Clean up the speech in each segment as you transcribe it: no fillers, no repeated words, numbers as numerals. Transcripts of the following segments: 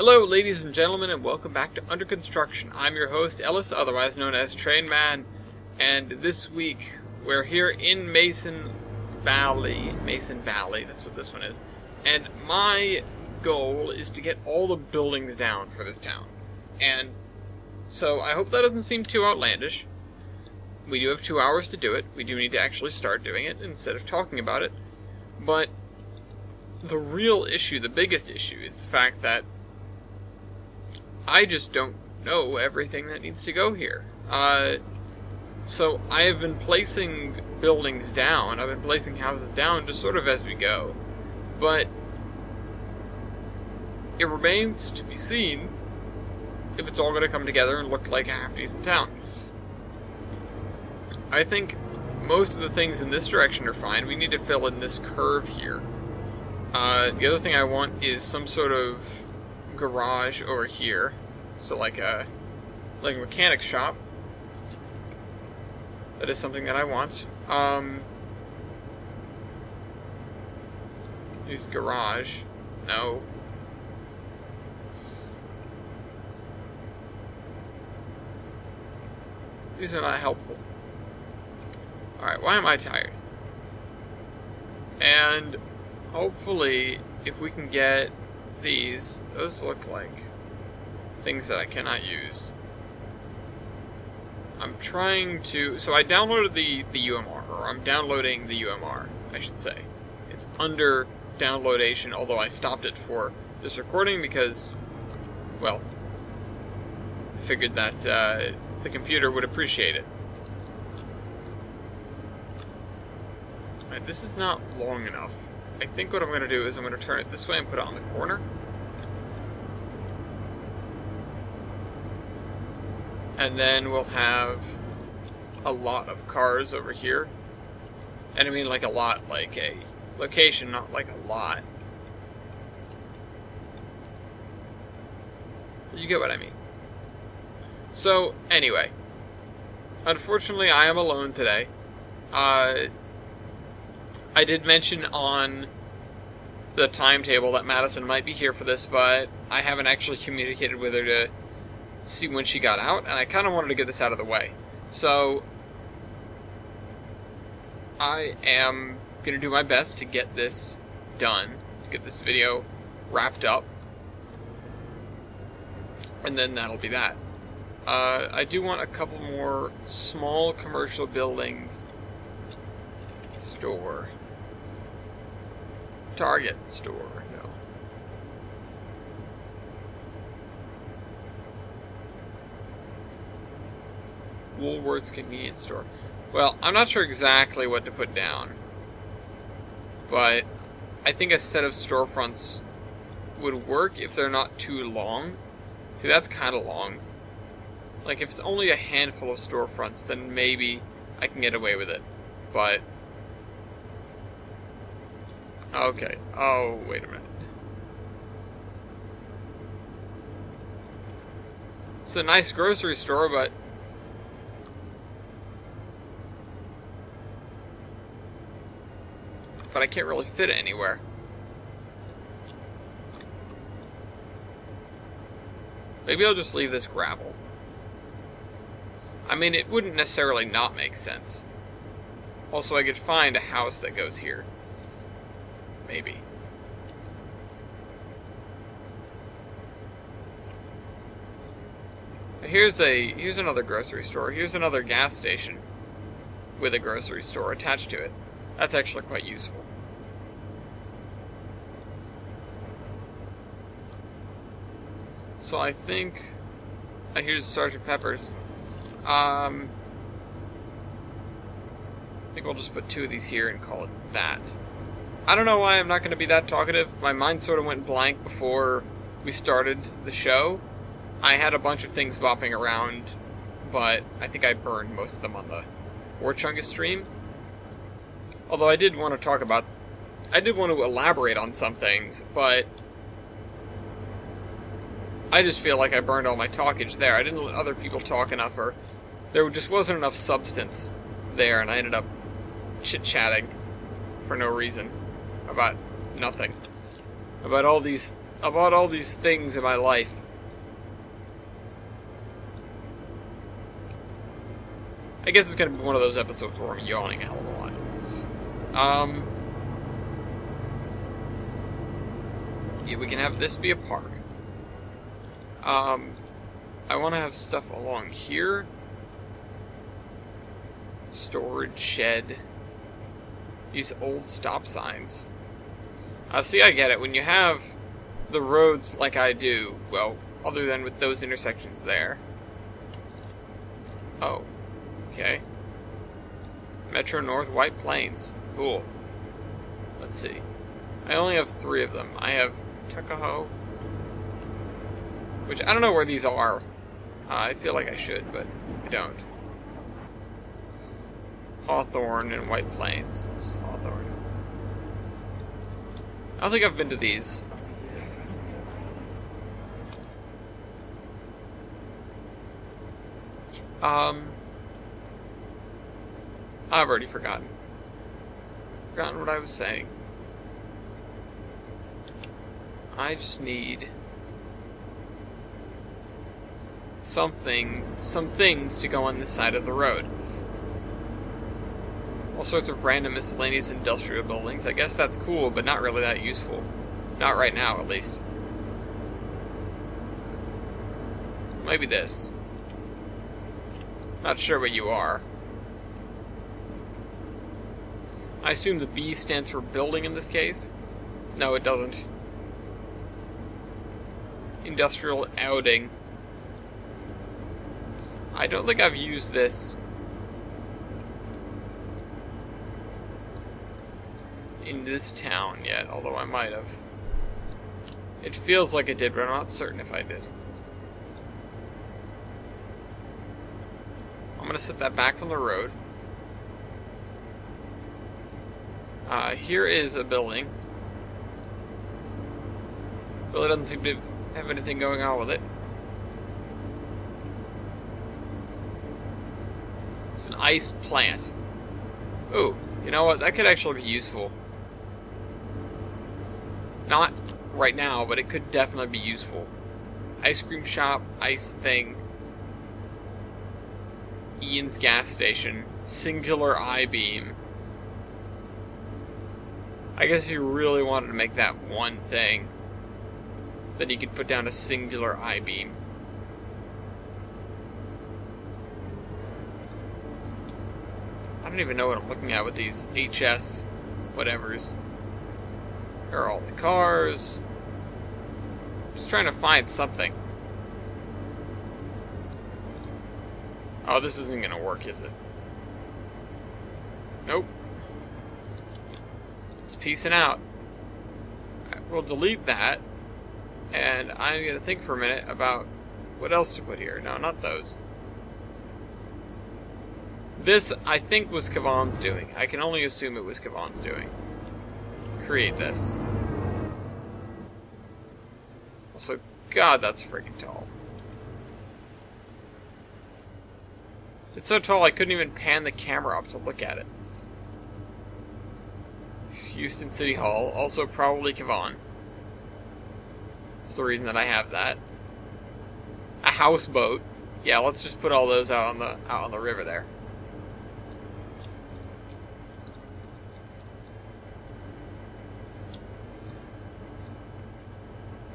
Hello, ladies and gentlemen, and welcome back to Under Construction. I'm your host, Ellis, otherwise known as Trainman, and this week we're here in Mason Valley, that's what this one is, and my goal is to get all the buildings down for this town. And so I hope that doesn't seem too outlandish. We do have 2 hours to do it. We do need to actually start doing it instead of talking about it. But the real issue, the biggest issue, is the fact that I just don't know everything that needs to go here. So I have been placing buildings down, I've been placing houses down just sort of as we go. But it remains to be seen if it's all going to come together and look like a half-decent town. I think most of the things in this direction are fine. We need to fill in this curve here. The other thing I want is some sort of garage over here. So like a mechanic shop. That is something that I want. Use garage. No. These are not helpful. Alright, why am I tired? And hopefully, if we can get these, those look like things that I cannot use. I'm trying to, so I downloaded the UMR, or I'm downloading the UMR, I should say. It's under downloadation, although I stopped it for this recording because, well, I figured that the computer would appreciate it. Alright, this is not long enough. I think what I'm going to do is I'm going to turn it this way and put it on the corner. And then we'll have a lot of cars over here. And I mean like a lot, like a location, not like a lot. You get what I mean. So, anyway. Unfortunately, I am alone today. I did mention on the timetable that Madison might be here for this, but I haven't actually communicated with her to see when she got out, and I kind of wanted to get this out of the way. So, I am going to do my best to get this done, to get this video wrapped up, and then that'll be that. I do want a couple more small commercial buildings. Store. Target store, no. Woolworth's convenience store. Well, I'm not sure exactly what to put down, but I think a set of storefronts would work if they're not too long. See, that's kind of long. Like, if it's only a handful of storefronts, then maybe I can get away with it, but okay. Oh, wait a minute. It's a nice grocery store, but I can't really fit it anywhere. Maybe I'll just leave this gravel. I mean, it wouldn't necessarily not make sense. Also, I could find a house that goes here. Maybe. Here's another grocery store. Here's another gas station with a grocery store attached to it. That's actually quite useful. So I think here's Sgt. Pepper's. I think we'll just put 2 of these here and call it that. I don't know why I'm not going to be that talkative. My mind sort of went blank before we started the show. I had a bunch of things bopping around, but I think I burned most of them on the War Chungus stream. Although I did want to elaborate on some things, but I just feel like I burned all my talkage there. I didn't let other people talk enough, or there just wasn't enough substance there, and I ended up chit-chatting for no reason about nothing. About all these about all these things in my life. I guess it's gonna be one of those episodes where I'm yawning a hell of a lot. Yeah, we can have this be a park. I want to have stuff along here. Storage shed. These old stop signs. See, I get it. When you have the roads like I do, well, other than with those intersections there. Oh, okay. Metro North White Plains. Cool. Let's see. I only have 3 of them. I have Tuckahoe, which I don't know where these are. I feel like I should, but I don't. Hawthorne and White Plains. This is Hawthorne. I don't think I've been to these. I've already forgotten. Forgotten what I was saying. I just need some things to go on this side of the road. All sorts of random miscellaneous industrial buildings. I guess that's cool, but not really that useful. Not right now, at least. Maybe this. Not sure what you are. I assume the B stands for building in this case? No, it doesn't. Industrial outing. I don't think I've used this in this town yet, although I might have. It feels like it did, but I'm not certain if I did. I'm going to set that back from the road. Here is a building. Really doesn't seem to have anything going on with it. It's an ice plant. Ooh, you know what? That could actually be useful. Not right now, but it could definitely be useful. Ice cream shop, ice thing. Ian's gas station. Singular I-beam. I guess if you really wanted to make that one thing, then you could put down a singular I-beam. I don't even know what I'm looking at with these HS whatevers. There are all the cars. Just trying to find something. Oh, this isn't gonna work, is it? Nope. It's peacing out. Right, we'll delete that. And I'm gonna think for a minute about what else to put here. No, not those. This, I think, was Kavan's doing. I can only assume it was Kavan's doing. Create this. Also, God, that's freaking tall. It's so tall I couldn't even pan the camera up to look at it. Houston City Hall, also probably Kavan. That's the reason that I have that. A houseboat. Yeah, let's just put all those out on the river there.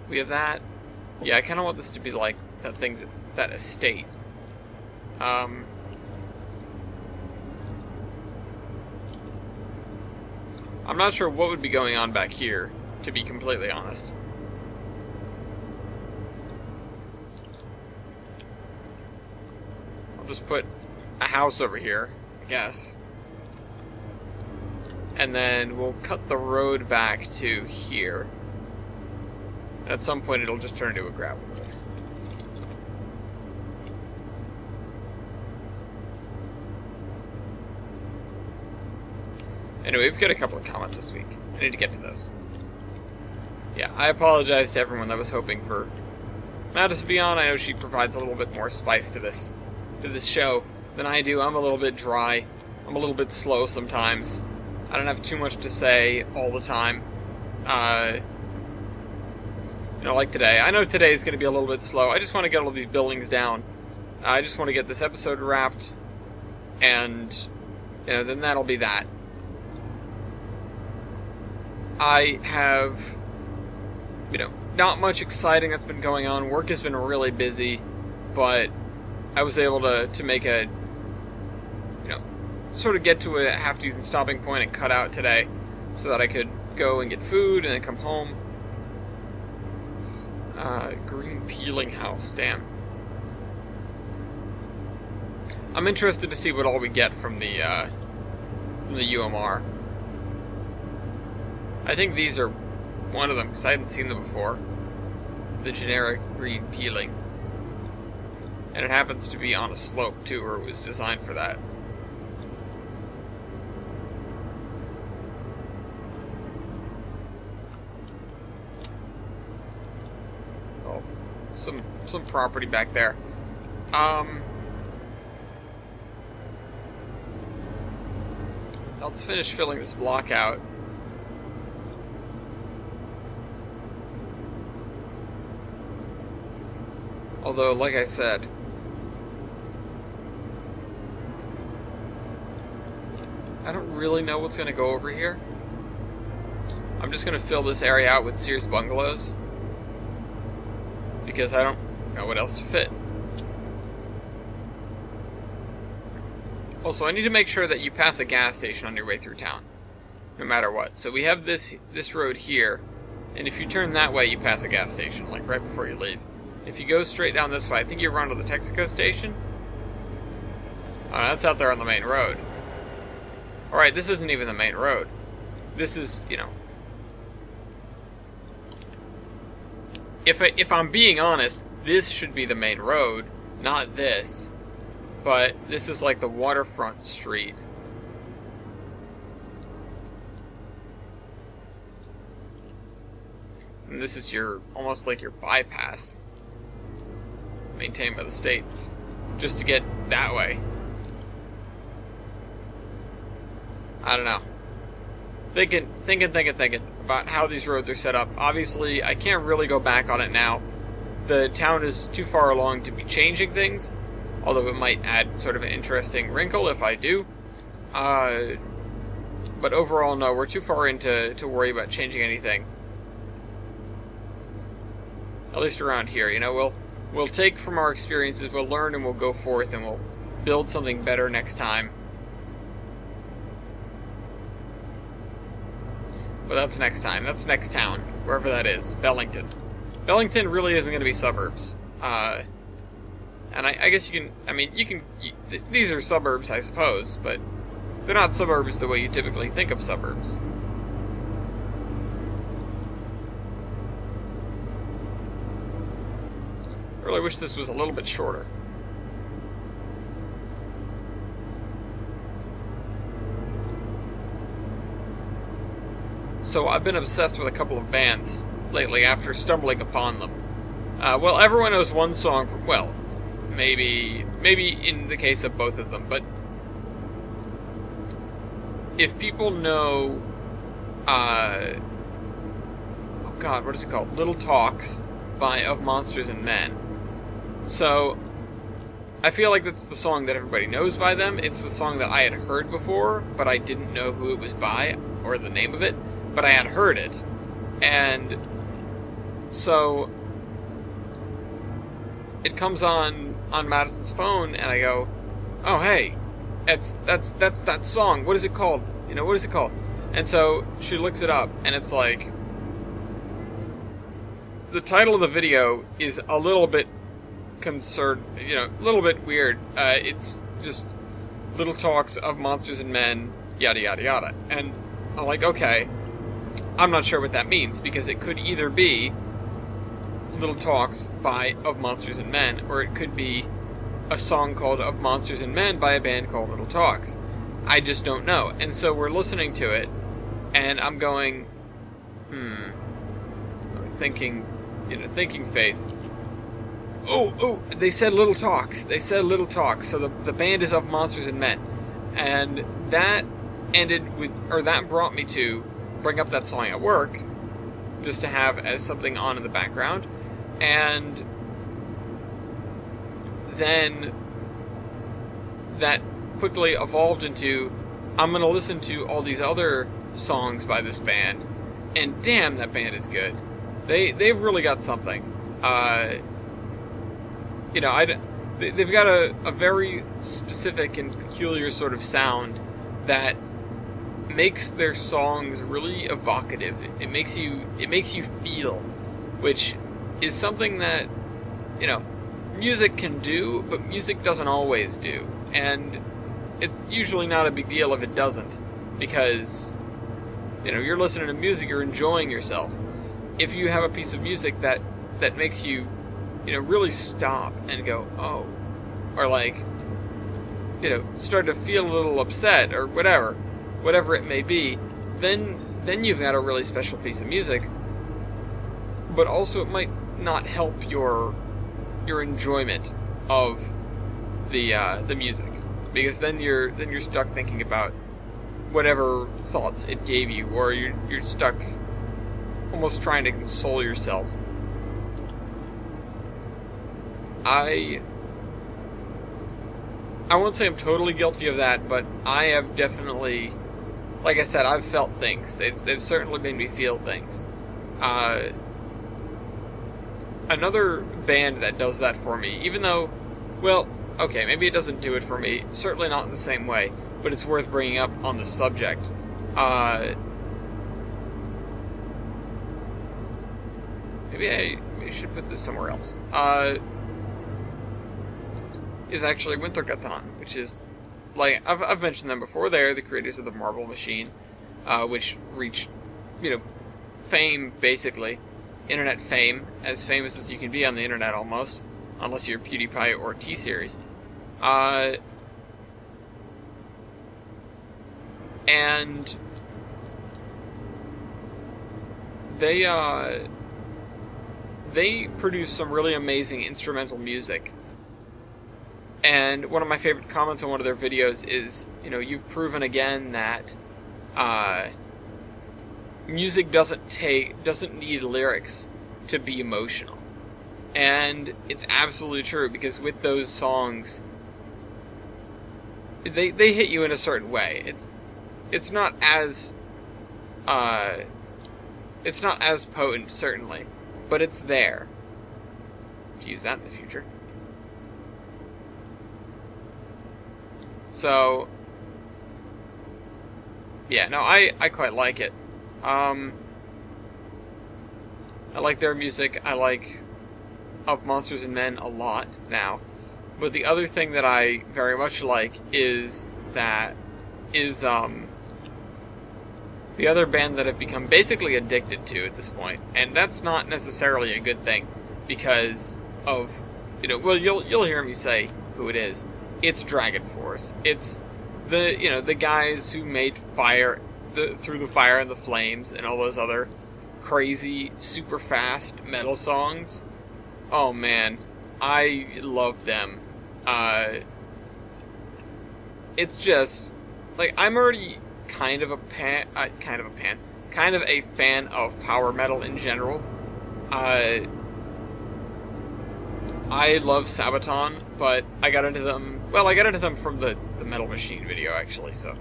We have that. Yeah, I kind of want this to be like that estate. I'm not sure what would be going on back here, to be completely honest. I'll just put a house over here, I guess. And then we'll cut the road back to here. And at some point it'll just turn into a gravel road. Anyway, we've got a couple of comments this week. I need to get to those. Yeah, I apologize to everyone that was hoping for Mattis to be on. I know she provides a little bit more spice to this show than I do. I'm a little bit dry. I'm a little bit slow sometimes. I don't have too much to say all the time. like today. I know today is going to be a little bit slow. I just want to get all these buildings down. I just want to get this episode wrapped, and then that'll be that. I have, not much exciting that's been going on. Work has been really busy, but I was able to make a, sort of get to a half-decent stopping point and cut out today so that I could go and get food and then come home. Green peeling house, damn. I'm interested to see what all we get from the UMR. I think these are one of them, because I hadn't seen them before. The generic green peeling. And it happens to be on a slope, too, or it was designed for that. Oh, some property back there. Let's finish filling this block out. Although, like I said, I don't really know what's going to go over here. I'm just going to fill this area out with Sears bungalows, because I don't know what else to fit. Also, I need to make sure that you pass a gas station on your way through town, no matter what. So we have this road here, and if you turn that way, you pass a gas station, like right before you leave. If you go straight down this way, I think you run to the Texaco station. Oh, that's out there on the main road. Alright, this isn't even the main road. This is, If I'm being honest, this should be the main road, not this. But this is like the waterfront street. And this is almost like your bypass. Maintained by the state, just to get that way. I don't know. Thinking about how these roads are set up. Obviously, I can't really go back on it now. The town is too far along to be changing things, although it might add sort of an interesting wrinkle if I do. But overall, no, we're too far in to worry about changing anything. At least around here, We'll take from our experiences, we'll learn, and we'll go forth, and we'll build something better next time. But that's next time. That's next town, wherever that is. Bellington. Bellington really isn't going to be suburbs. And I guess these are suburbs, I suppose, but they're not suburbs the way you typically think of suburbs. I really wish this was a little bit shorter. So I've been obsessed with a couple of bands lately after stumbling upon them. Well, everyone knows one song from, well, maybe in the case of both of them, but if people know, oh god, what is it called? Little Talks by Of Monsters and Men. So, I feel like that's the song that everybody knows by them. It's the song that I had heard before, but I didn't know who it was by, or the name of it, but I had heard it. And so, it comes on Madison's phone, and I go, oh hey, that's that song, what is it called? What is it called? And so, she looks it up, and it's like, the title of the video is a little bit concerned, a little bit weird. It's just Little Talks of Monsters and Men, yada yada yada. And I'm like, okay, I'm not sure what that means, because it could either be Little Talks by Of Monsters and Men, or it could be a song called Of Monsters and Men by a band called Little Talks. I just don't know. And so we're listening to it, and I'm going, thinking face. Oh, they said Little Talks. They said Little Talks. So the band is Of Monsters and Men. And that ended with, or that brought me to bring up that song at work. just to have as something on in the background. And then that quickly evolved into, I'm going to listen to all these other songs by this band, and damn, that band is good. They've really got something. They've got a very specific and peculiar sort of sound that makes their songs really evocative. It makes you feel, which is something that, music can do, but music doesn't always do. And it's usually not a big deal if it doesn't, because, you're listening to music, you're enjoying yourself. If you have a piece of music that makes you, really stop and go, oh, or start to feel a little upset or whatever it may be, then you've got a really special piece of music. But also it might not help your enjoyment of the music, because then you're stuck thinking about whatever thoughts it gave you, or you're stuck almost trying to console yourself. I won't say I'm totally guilty of that, but I have definitely, like I said, I've felt things. They've certainly made me feel things. Another band that does that for me, even though, well, okay, maybe it doesn't do it for me, certainly not in the same way, but it's worth bringing up on the subject. Maybe I should put this somewhere else. Is actually Wintergatan, which is, I've mentioned them before. They're the creators of the Marble Machine, which reached, fame, basically. Internet fame, as famous as you can be on the internet almost, unless you're PewDiePie or T-Series. And they produce some really amazing instrumental music. And one of my favorite comments on one of their videos is, you've proven again that music doesn't need lyrics to be emotional. And it's absolutely true, because with those songs, they hit you in a certain way. It's not as potent, certainly, but it's there. To use that in the future. So, yeah, no, I quite like it. I like their music. I like Of Monsters and Men a lot now. But the other thing that I very much like is the other band that I've become basically addicted to at this point. And that's not necessarily a good thing, because of, well, you'll hear me say who it is. It's Dragon Force. It's the guys who made Through the Fire and the Flames and all those other crazy, super fast metal songs. Oh man, I love them. It's just, I'm already kind of a fan of power metal in general. I love Sabaton, but I got into them from the Metal Machine video, actually, so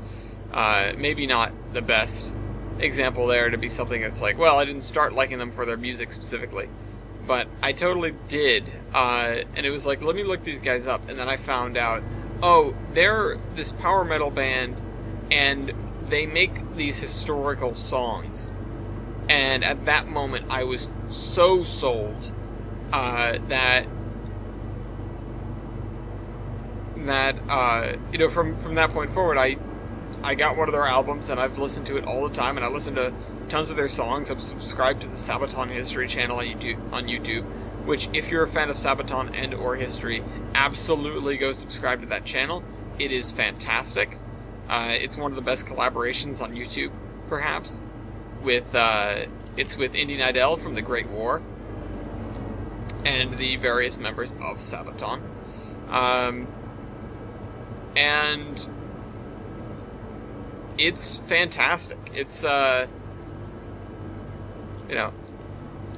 maybe not the best example there to be something that's I didn't start liking them for their music specifically, but I totally did, and it was let me look these guys up, and then I found out, oh, they're this power metal band, and they make these historical songs, and at that moment I was so sold that from that point forward, I got one of their albums, and I've listened to it all the time, and I listen to tons of their songs. I'm subscribed to the Sabaton History channel on YouTube, which, if you're a fan of Sabaton and or history, absolutely go subscribe to that channel. It is fantastic. It's one of the best collaborations on YouTube, perhaps. It's with Indy Nidell from The Great War, and the various members of Sabaton. And it's fantastic. It's,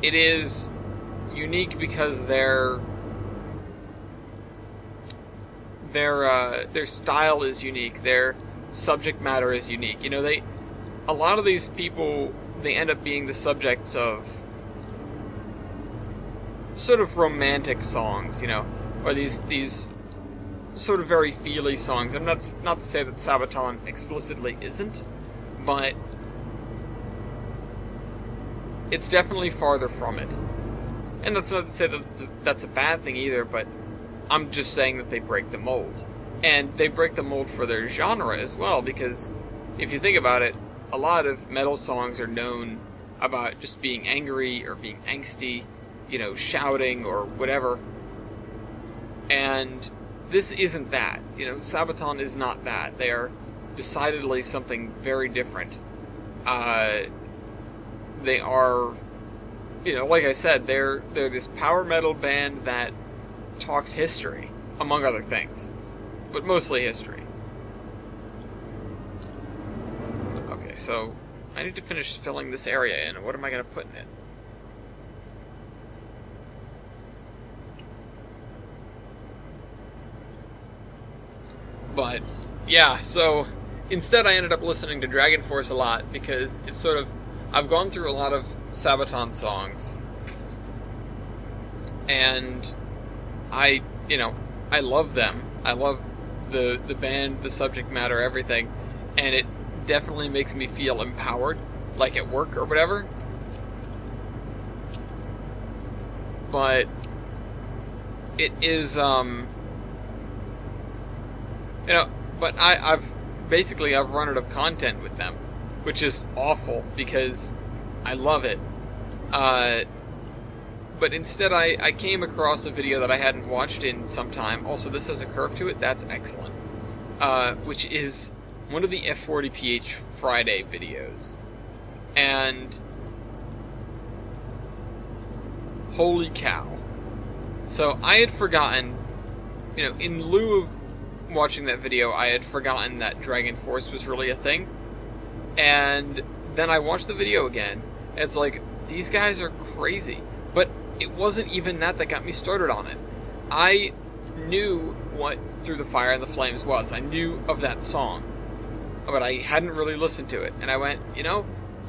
it is unique because their style is unique. Their subject matter is unique. You know, a lot of these people, they end up being the subjects of sort of romantic songs, you know, or these sort of very feely songs. And that's not to say that Sabaton explicitly isn't, but it's definitely farther from it. And that's not to say that that's a bad thing either, but I'm just saying that they break the mold. And they break the mold for their genre as well, because if you think about it, a lot of metal songs are known about just being angry or being angsty, you know, shouting or whatever. And this isn't that. You know, Sabaton is not that. They are decidedly something very different. They are, you know, like I said, they're this power metal band that talks history, among other things. But mostly history. Okay, so I need to finish filling this area in. What am I going to put in it? But, yeah, so instead I ended up listening to Dragon Force a lot because it's sort of, I've gone through a lot of Sabaton songs, and I love them. I love the band, the subject matter, everything, and it definitely makes me feel empowered, like at work or whatever. But it is, but I've run out of content with them, which is awful because I love it. But instead I came across a video that I hadn't watched in some time. Also, this has a curve to it. That's excellent. Which is one of the F40PH Friday videos. And holy cow. So I had forgotten, in lieu of watching that video, I had forgotten that Dragon Force was really a thing. And then I watched the video again, and it's like, these guys are crazy. But it wasn't even that got me started on it. I knew what Through the Fire and the Flames was. I knew of that song, but I hadn't really listened to it. And I went,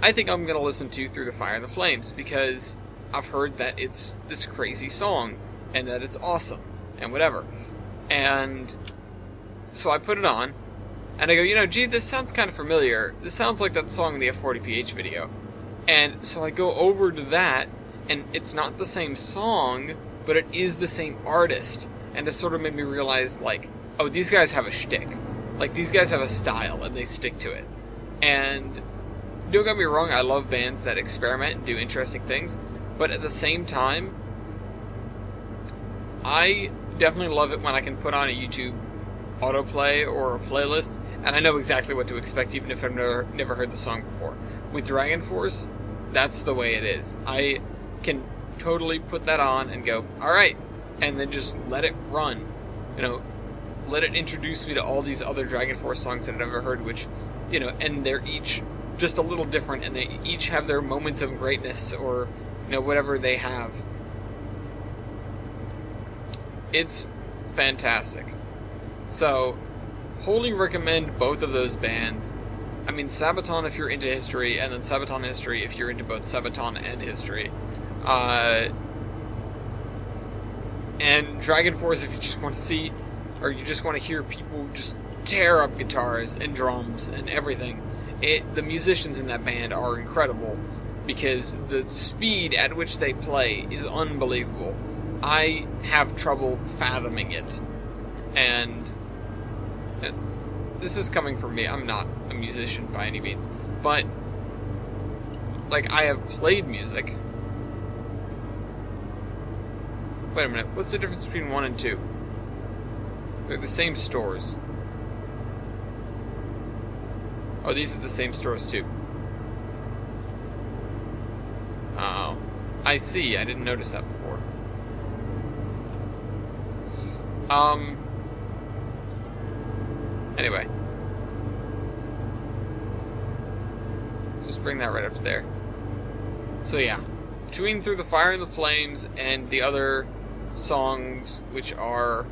I think I'm going to listen to Through the Fire and the Flames, because I've heard that it's this crazy song, and that it's awesome, and whatever. And so I put it on, and I go, gee, this sounds kind of familiar. This sounds like that song in the F40PH video. And so I go over to that, and it's not the same song, but it is the same artist. And it sort of made me realize, like, oh, these guys have a shtick. Like, these guys have a style, and they stick to it. And don't get me wrong, I love bands that experiment and do interesting things, but at the same time, I definitely love it when I can put on a YouTube autoplay or a playlist, and I know exactly what to expect, even if I've never heard the song before. With Dragon Force, that's the way it is. I can totally put that on and go, alright, and then just let it run. Let it introduce me to all these other Dragon Force songs that I've never heard, which, and they're each just a little different, and they each have their moments of greatness, or, whatever they have. It's fantastic. So, wholly recommend both of those bands. I mean, Sabaton if you're into history, and then Sabaton History if you're into both Sabaton and history. And Dragon Force if you just want to see, or you just want to hear people just tear up guitars and drums and everything. The musicians in that band are incredible, because the speed at which they play is unbelievable. I have trouble fathoming it. And this is coming from me. I'm not a musician by any means. But, like, I have played music. Wait a minute. What's the difference between 1 and 2? They're the same stores. Oh, these are the same stores too. Oh, I see. I didn't notice that before. Anyway. Just bring that right up to there. So yeah. between Through the Fire and the Flames and the other songs, which are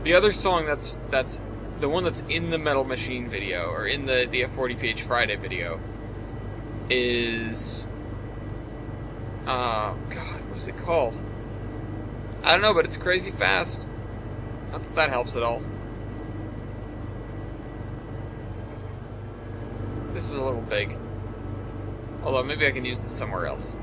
the other song that's the one that's in the Metal Machine video, or in the F40PH Friday video, is God, what is it called? I don't know, but it's crazy fast. Not that that helps at all. This is a little big. Although maybe I can use this somewhere else.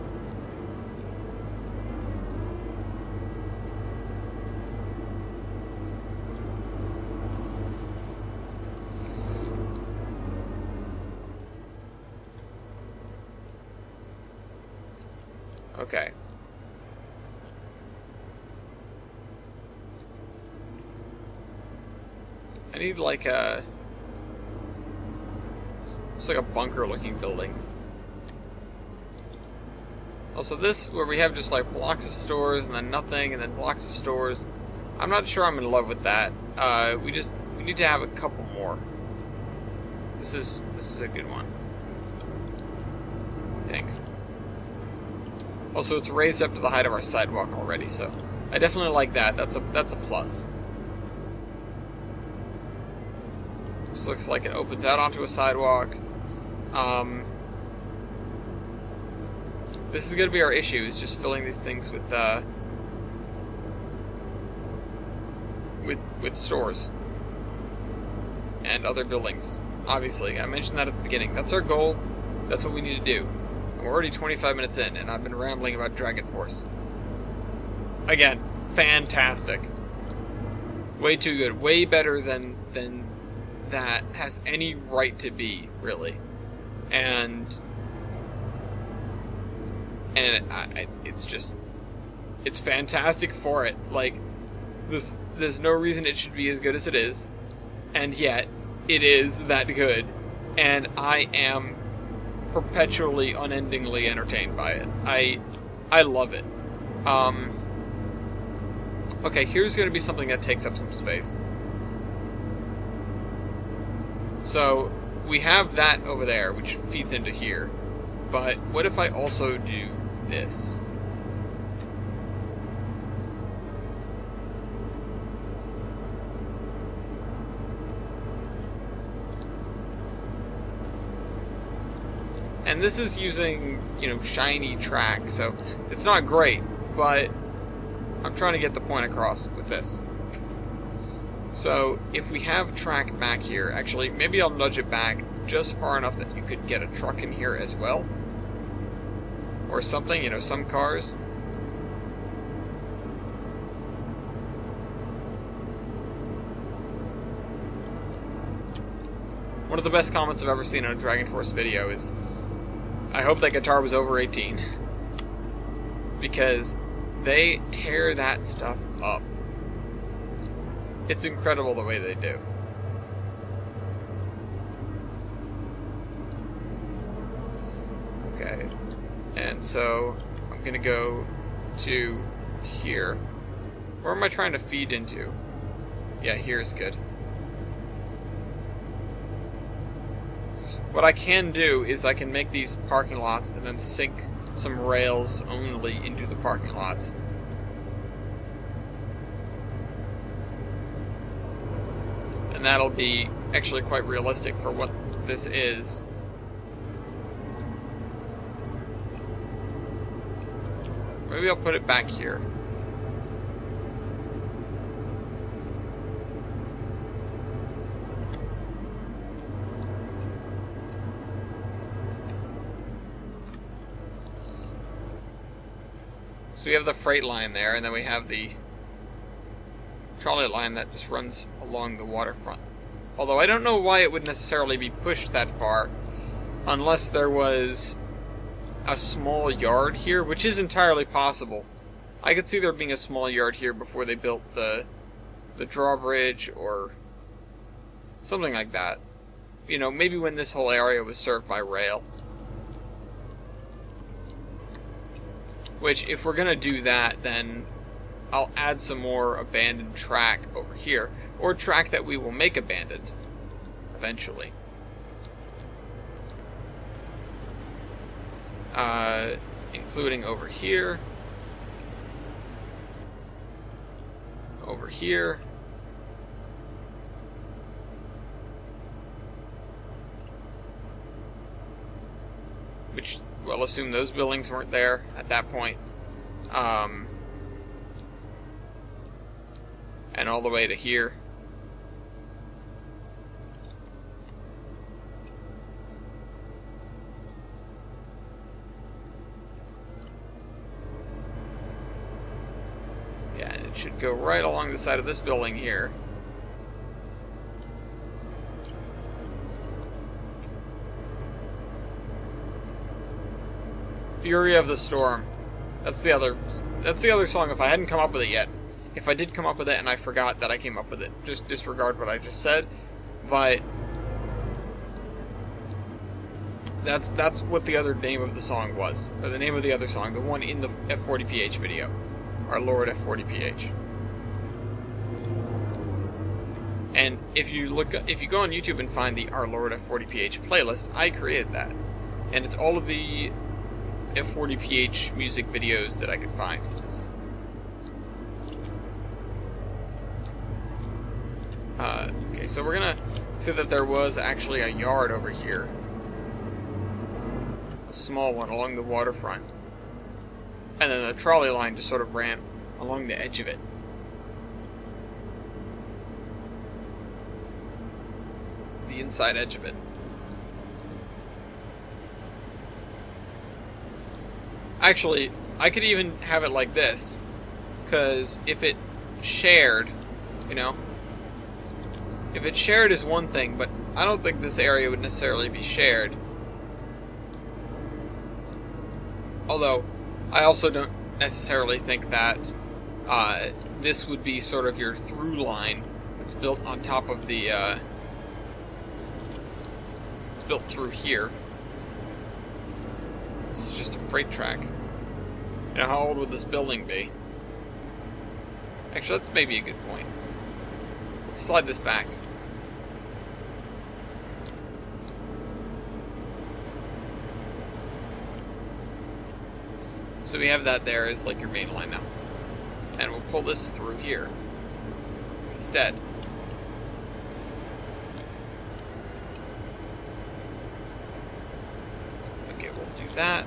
Okay. I need like a... It's like a bunker-looking building. Also, this, where we have just like blocks of stores and then nothing and then blocks of stores, I'm not sure I'm in love with that. We need to have a couple more. This is a good one, I think. Also, it's raised up to the height of our sidewalk already, so I definitely like that. That's a plus. This looks like it opens out onto a sidewalk. This is going to be our issue, is just filling these things with stores and other buildings. Obviously, I mentioned that at the beginning. That's our goal. That's what we need to do. And we're already 25 minutes in, and I've been rambling about Dragon Force. Again, fantastic. Way too good. Way better than that has any right to be, really. And it's fantastic for it. Like, there's no reason it should be as good as it is, and yet it is that good, and I am perpetually, unendingly entertained by it. I love it. Okay, here's going to be something that takes up some space. So, we have that over there, which feeds into here. But what if I also do this? And this is using, shiny track, so it's not great, but I'm trying to get the point across with this. So, if we have track back here, actually, maybe I'll nudge it back just far enough that you could get a truck in here as well. Or something, some cars. One of the best comments I've ever seen on a Dragon Force video is, I hope that guitar was over 18. Because they tear that stuff up. It's incredible the way they do. Okay. And so, I'm going to go to here. Where am I trying to feed into? Yeah, here's good. What I can do is I can make these parking lots and then sink some rails only into the parking lots. And that'll be actually quite realistic for what this is. Maybe I'll put it back here. So we have the freight line there, and then we have the trolley line that just runs along the waterfront. Although I don't know why it would necessarily be pushed that far, unless there was a small yard here, which is entirely possible. I could see there being a small yard here before they built the drawbridge or something like that. Maybe when this whole area was served by rail. Which, if we're gonna do that, then I'll add some more abandoned track over here, or track that we will make abandoned eventually. including over here, which we'll assume those buildings weren't there at that point, and all the way to here. Yeah, and it should go right along the side of this building here. Fury of the Storm. That's the other song if I hadn't come up with it yet. If I did come up with it and I forgot that I came up with it, just disregard what I just said. But that's what the other name of the song was. Or the name of the other song, the one in the F40PH video. Our Lord F40PH. And if you go on YouTube and find the Our Lord F40PH playlist, I created that. And it's all of the F40PH music videos that I could find. Okay, so we're gonna see that there was actually a yard over here. A small one along the waterfront. And then the trolley line just sort of ran along the edge of it. The inside edge of it. Actually, I could even have it like this, because if it shared, you know, if it shared is one thing, but I don't think this area would necessarily be shared. Although, I also don't necessarily think that this would be sort of your through line that's built on top of the, it's built through here. This is just a freight track. You know, how old would this building be? Actually, that's maybe a good point. Let's slide this back. So we have that there as like your main line now. And we'll pull this through here instead. Okay, we'll do that.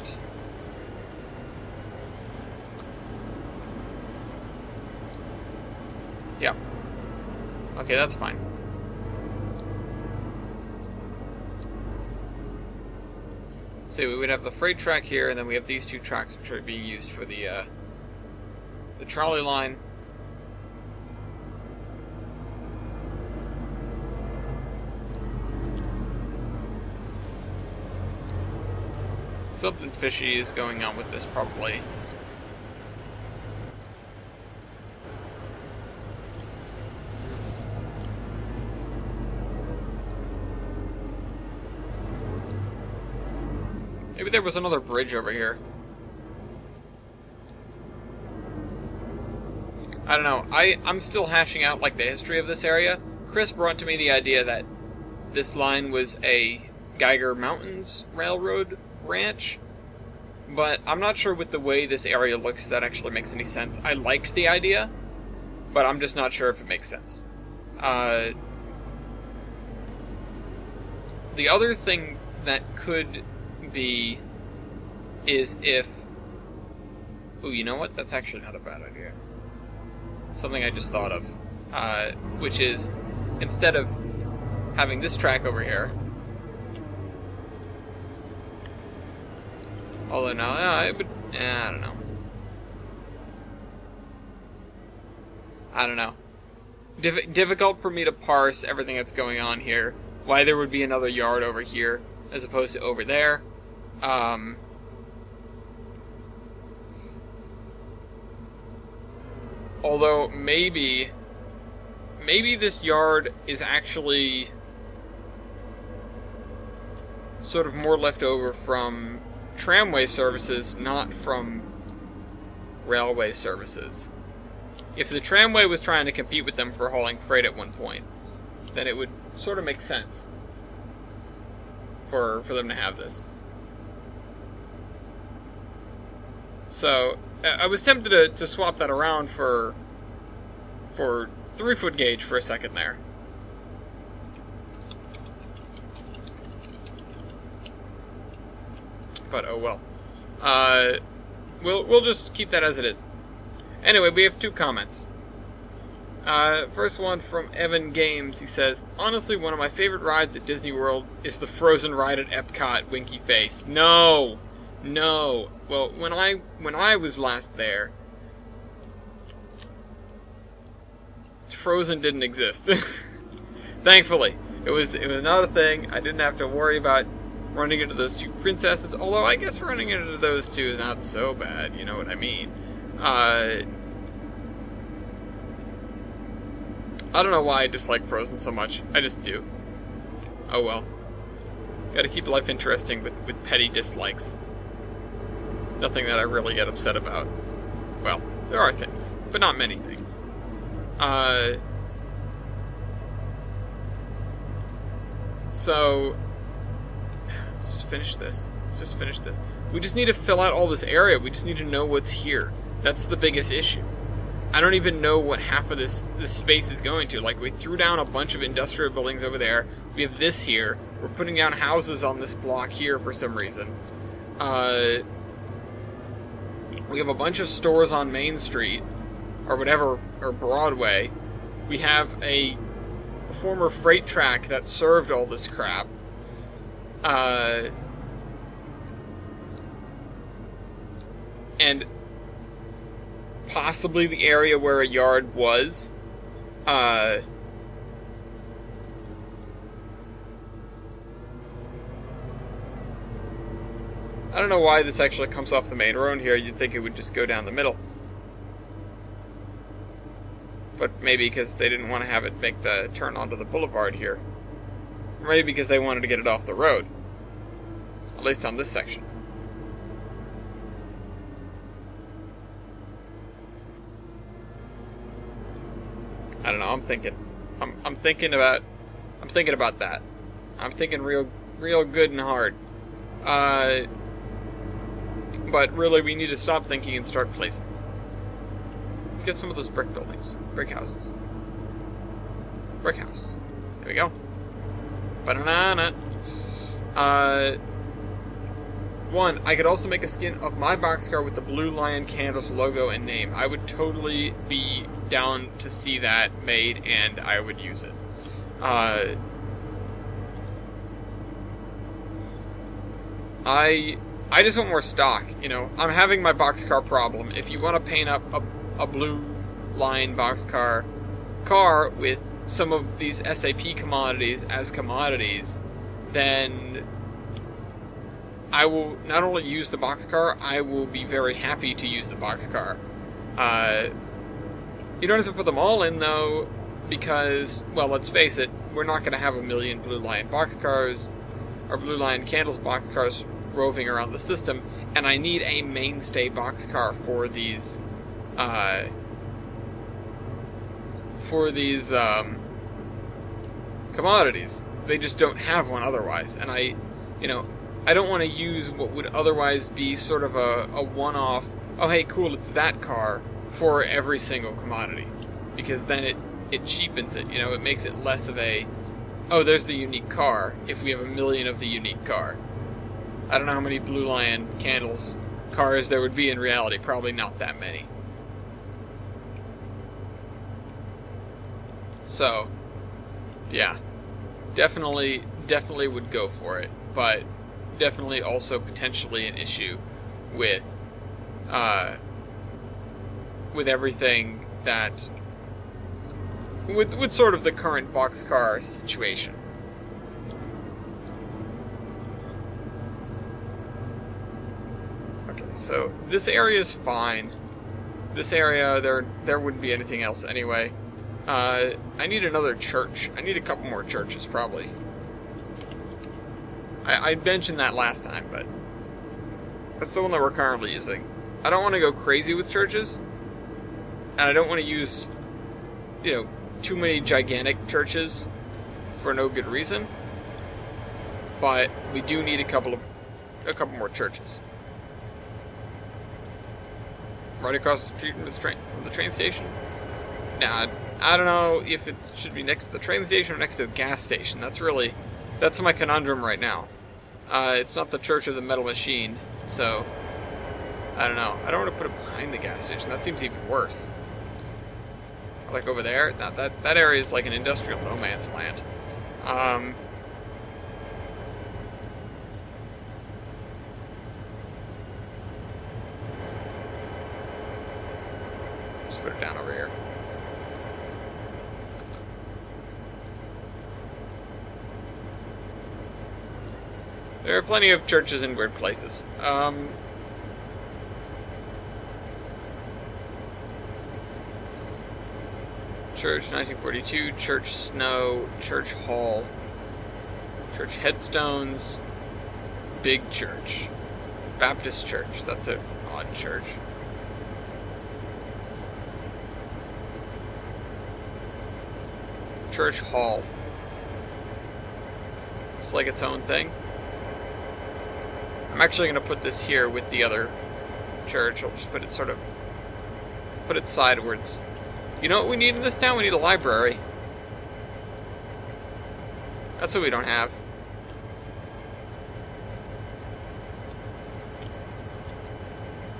Yep. Okay, that's fine. So we would have the freight track here, and then we have these two tracks which are being used for the trolley line. Something fishy is going on with this, probably. Maybe there was another bridge over here. I don't know. I'm still hashing out like the history of this area. Chris brought to me the idea that this line was a Geiger Mountains Railroad branch, but I'm not sure with the way this area looks that actually makes any sense. I liked the idea, but I'm just not sure if it makes sense. The other thing that could be is if... Ooh, you know what? That's actually not a bad idea. Something I just thought of. Which is, instead of having this track over here... Although now, it would... I don't know. I don't know. Difficult for me to parse everything that's going on here. Why there would be another yard over here as opposed to over there. Although maybe this yard is actually sort of more left over from tramway services, not from railway services. If the tramway was trying to compete with them for hauling freight at one point, then it would sort of make sense for them to have this. So I was tempted to swap that around for 3-foot gauge for a second there. But oh well. We'll just keep that as it is. Anyway, we have 2 comments. First one from Evan Games. He says, honestly, one of my favorite rides at Disney World is the Frozen ride at Epcot, Winky Face. No! Well, when I was last there, Frozen didn't exist. Thankfully. It was not a thing. I didn't have to worry about running into those 2 princesses, although I guess running into those 2 is not so bad, you know what I mean. I don't know why I dislike Frozen so much. I just do. Oh well. Gotta keep life interesting with petty dislikes. It's nothing that I really get upset about. Well, there are things, but not many things. So, let's just finish this. We just need to fill out all this area. We just need to know what's here. That's the biggest issue. I don't even know what half of this space is going to. Like, we threw down a bunch of industrial buildings over there. We have this here. We're putting down houses on this block here for some reason. We have a bunch of stores on Main Street, or whatever, or Broadway. We have a former freight track that served all this crap. And possibly the area where a yard was. I don't know why this actually comes off the main road here. You'd think it would just go down the middle. But maybe because they didn't want to have it make the turn onto the boulevard here. Or maybe because they wanted to get it off the road. At least on this section. I don't know, I'm thinking about that. I'm thinking real good and hard. But really, we need to stop thinking and start placing. Let's get some of those brick buildings. Brick houses. Brick house. There we go. Banana. One, I could also make a skin of my boxcar with the Blue Lion Candles logo and name. I would totally be down to see that made, and I would use it. I just want more stock, you know. I'm having my boxcar problem. If you want to paint up a Blue Lion boxcar car with some of these SAP commodities as commodities, then I will not only use the boxcar, I will be very happy to use the boxcar. You don't have to put them all in, though, because, well, let's face it, we're not going to have a million Blue Lion boxcars, or Blue Lion Candles boxcars roving around the system, and I need a mainstay boxcar for these commodities. They just don't have one otherwise, and I don't want to use what would otherwise be sort of a one-off, oh hey cool, it's that car, for every single commodity, because then it cheapens it, it makes it less of a, oh there's the unique car, if we have a million of the unique car. I don't know how many Blue Lion Candles cars there would be in reality, probably not that many. So, yeah, definitely would go for it, but definitely also potentially an issue with everything that, with sort of the current boxcar situation. Okay, so this area is fine. This area, there wouldn't be anything else anyway. I need another church. I need a couple more churches, probably. I mentioned that last time, but that's the one that we're currently using. I don't want to go crazy with churches, and I don't want to use, too many gigantic churches for no good reason. But we do need a couple more churches. right across the street from the train station. Now, I don't know if it should be next to the train station or next to the gas station. That's my conundrum right now. It's not the Church of the Metal Machine, so I don't know. I don't want to put it behind the gas station. That seems even worse. Like over there? Now that area is like an industrial no man's land. Just put it down over here. There are plenty of churches in weird places. Church 1942, Church Snow, Church Hall, Church Headstones, Big Church, Baptist Church. That's an odd church. Church Hall. It's like its own thing. I'm actually going to put this here with the other church. I'll just put it sideways. You know what we need in this town? We need a library. That's what we don't have.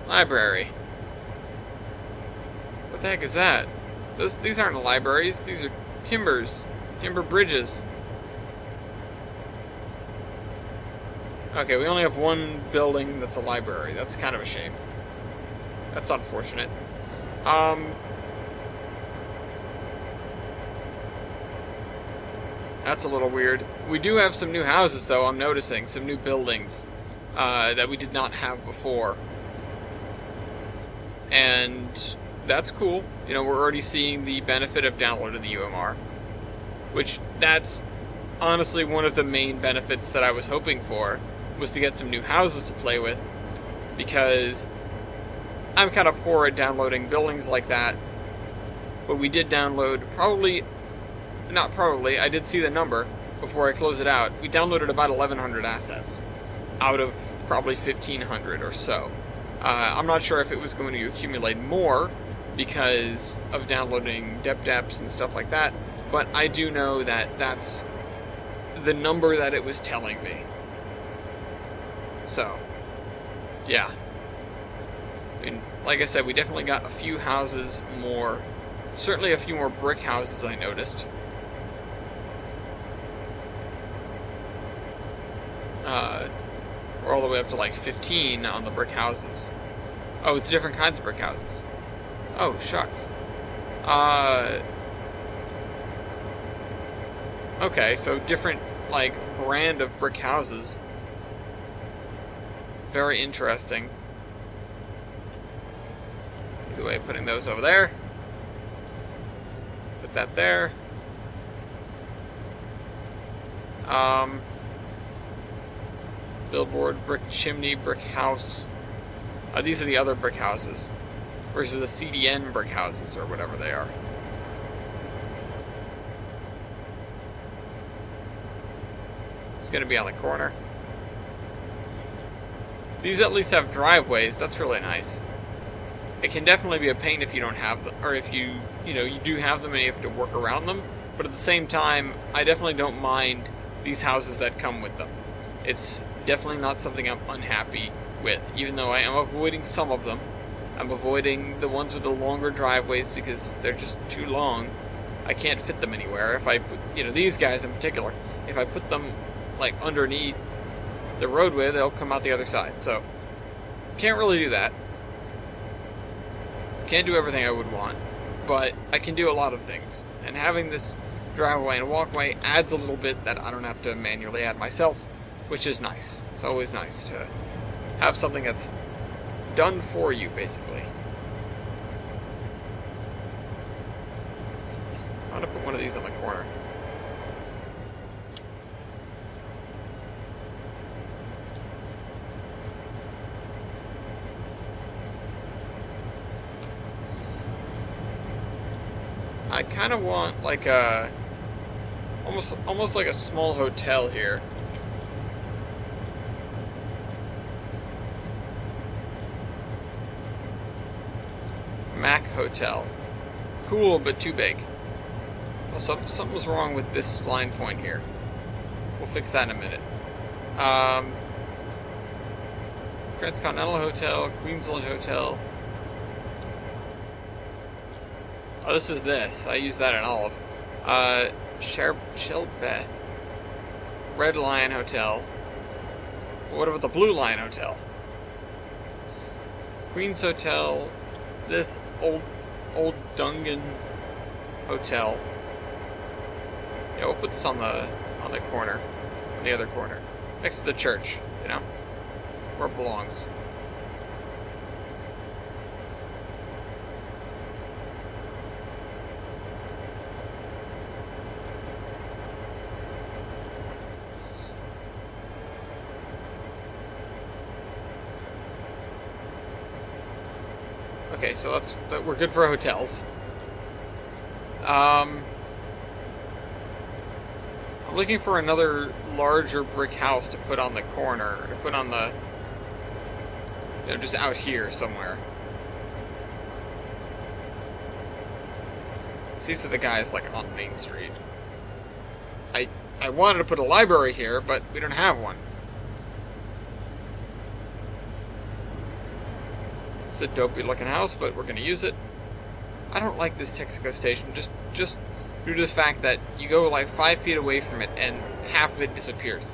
Library. What the heck is that? These aren't libraries. These are timbers. Timber bridges. Okay, we only have one building that's a library. That's kind of a shame. That's unfortunate. That's a little weird. We do have some new houses, though, I'm noticing. Some new buildings that we did not have before. And that's cool. You know, we're already seeing the benefit of downloading the UMR. Which, that's honestly one of the main benefits that I was hoping for, was to get some new houses to play with. Because I'm kind of poor at downloading buildings like that. But we did download I did see the number before I close it out. We downloaded about 1,100 assets out of probably 1,500 or so. I'm not sure if it was going to accumulate more because of downloading DepDeps and stuff like that, but I do know that that's the number that it was telling me. So, yeah. I mean, like I said, we definitely got a few houses more. Certainly a few more brick houses, I noticed. We're all the way up to like 15 on the brick houses. Oh, it's different kinds of brick houses. Oh, shucks. Okay, so different, like, brand of brick houses. Very interesting. Good way of putting those over there. Put that there. Billboard, brick chimney, brick house. These are the other brick houses. Versus the CDN brick houses, or whatever they are. It's going to be on the corner. These at least have driveways. That's really nice. It can definitely be a pain if you don't have them, or if you do have them and you have to work around them. But at the same time, I definitely don't mind these houses that come with them. It's definitely not something I'm unhappy with, even though I am avoiding some of them. I'm avoiding the ones with the longer driveways because they're just too long. I can't fit them anywhere. If I put, these guys in particular, if I put them like underneath the roadway, they'll come out the other side. So, can't really do that. Can't do everything I would want, but I can do a lot of things. And having this driveway and walkway adds a little bit that I don't have to manually add myself, which is nice. It's always nice to have something that's done for you, basically. I'm gonna put one of these on the corner. I kind of want like a almost like a small hotel here. Hotel. Cool, but too big. Well, something was wrong with this spline point here. We'll fix that in a minute. Transcontinental Hotel, Queensland Hotel. Oh, this is this. I use that in Olive. Shilbet. Red Lion Hotel. What about the Blue Lion Hotel? Queen's Hotel. This old Dungan Hotel. Yeah, we'll put this on the corner, on the other corner, next to the church. You know, where it belongs. Okay, so we're good for hotels. I'm looking for another larger brick house to put on the corner, to put on the, just out here somewhere. So these are the guys like on Main Street. I wanted to put a library here, but we don't have one. It's a dopey looking house, but we're going to use it. I don't like this Texaco station, just due to the fact that you go like 5 feet away from it and half of it disappears.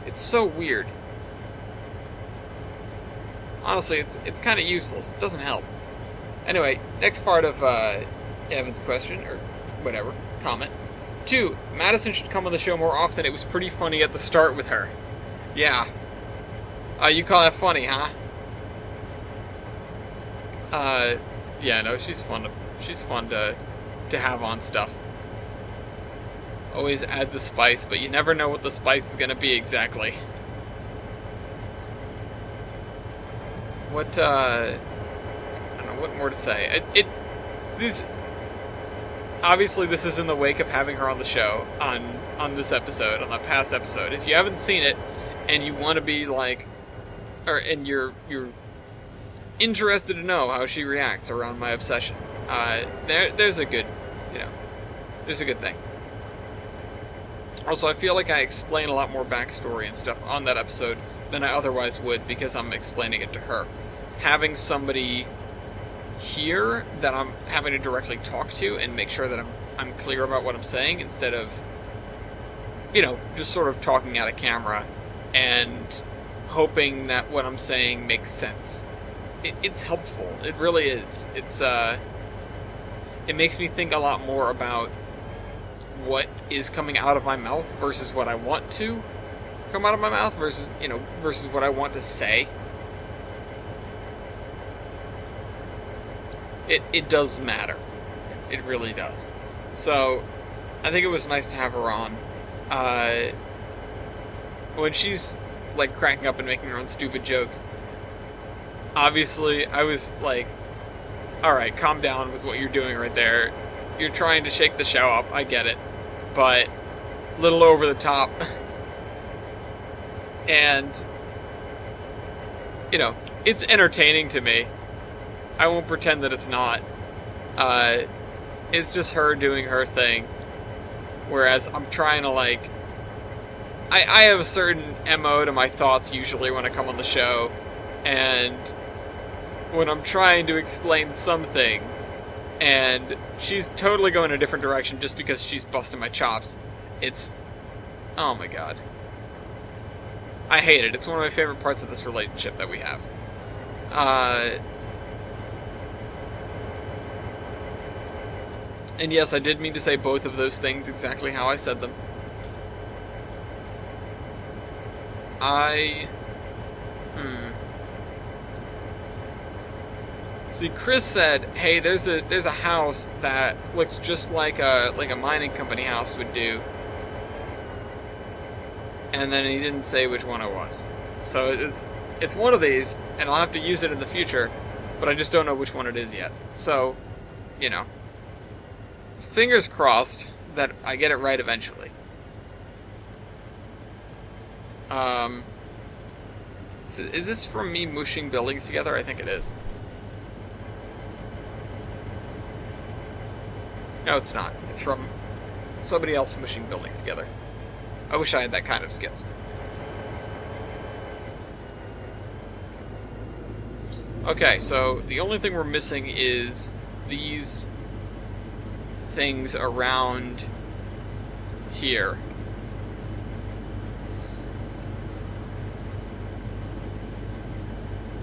It's so weird. Honestly, it's kind of useless. It doesn't help. Anyway, next part of Evan's question, or whatever, comment. 2, Madison should come on the show more often. It was pretty funny at the start with her. Yeah. You call that funny, huh? Yeah, no, she's fun to have on stuff. Always adds a spice, but you never know what the spice is gonna be exactly. What, I don't know, what more to say? Obviously this is in the wake of having her on the show, on this episode, on the past episode. If you haven't seen it, and you want to be like, and you're interested to know how she reacts around my obsession, there's a good, there's a good thing. Also, I feel like I explain a lot more backstory and stuff on that episode than I otherwise would, because I'm explaining it to her. Having somebody here that I'm having to directly talk to and make sure that I'm clear about what I'm saying, instead of, just sort of talking at a camera and hoping that what I'm saying makes sense. It's helpful. It really is. It makes me think a lot more about what is coming out of my mouth versus what I want to come out of my mouth versus what I want to say. It does matter. It really does. So, I think it was nice to have her on. When she's, like, cracking up and making her own stupid jokes, obviously, I was like, alright, calm down with what you're doing right there. You're trying to shake the show up, I get it. But, a little over the top. And, it's entertaining to me. I won't pretend that it's not. It's just her doing her thing. Whereas I'm trying to, like, I have a certain MO to my thoughts usually when I come on the show. And when I'm trying to explain something, and she's totally going a different direction just because she's busting my chops, it's, oh my god. I hate it. It's one of my favorite parts of this relationship that we have. And yes, I did mean to say both of those things exactly how I said them. See, Chris said, "Hey, there's a house that looks just like a mining company house would do," and then he didn't say which one it was. So it's one of these, and I'll have to use it in the future, but I just don't know which one it is yet. So, fingers crossed that I get it right eventually. So is this from me mushing buildings together? I think it is. No, it's not. It's from somebody else mushing buildings together. I wish I had that kind of skill. Okay, so the only thing we're missing is these things around here.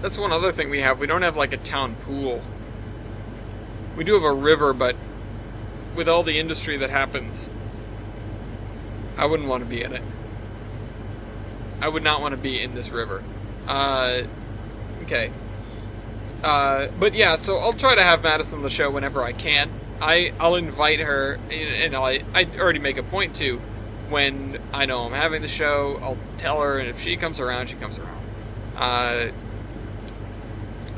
That's one other thing we have. We don't have like a town pool. We do have a river, but with all the industry that happens, I wouldn't want to be in it. I would not want to be in this river. Okay. But yeah, so I'll try to have Madison on the show whenever I can. I'll invite her, and I already make a point to, when I know I'm having the show, I'll tell her, and if she comes around, she comes around.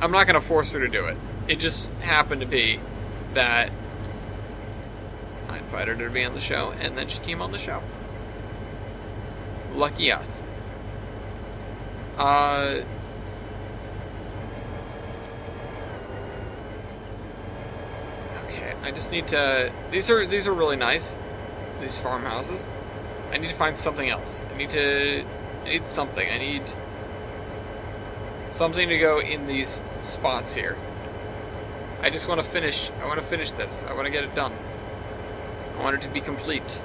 I'm not going to force her to do it. It just happened to be that I invited her to be on the show, and then she came on the show. Lucky us. Okay, I just need to... These are really nice, these farmhouses. I need to find something else. I need something. I need something to go in these spots here. I just want to finish. I want to finish this. I want to get it done. I want it to be complete.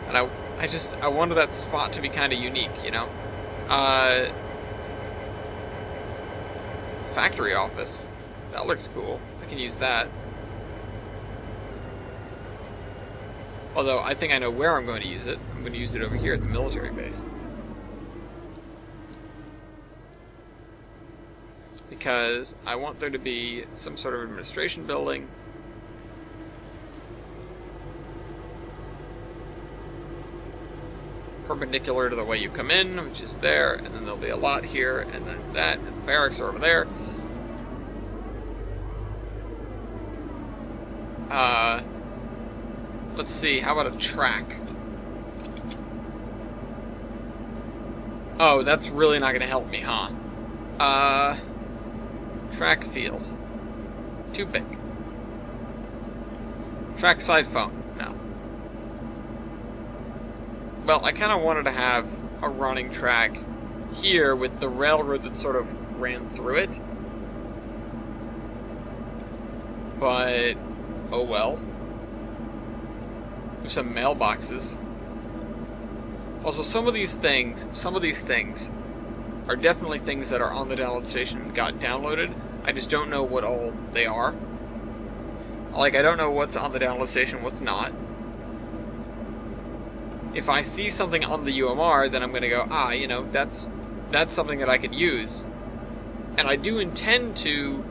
And I wanted that spot to be kind of unique, you know? Factory office. That looks cool. I can use that. Although, I think I know where I'm going to use it. I'm going to use it over here at the military base. Because I want there to be some sort of administration building. Perpendicular to the way you come in, which is there, and then there'll be a lot here, and then that, and the barracks are over there. Let's see, how about a track? Oh, that's really not going to help me, huh? Track field. Too big. Track side phone. No. Well, I kind of wanted to have a running track here with the railroad that sort of ran through it. But, oh well. There's some mailboxes. Also, some of these things are definitely things that are on the download station and got downloaded. I just don't know what all they are. Like, I don't know what's on the download station, what's not. If I see something on the UMR, then I'm going to go, you know, that's something that I could use. And I do intend to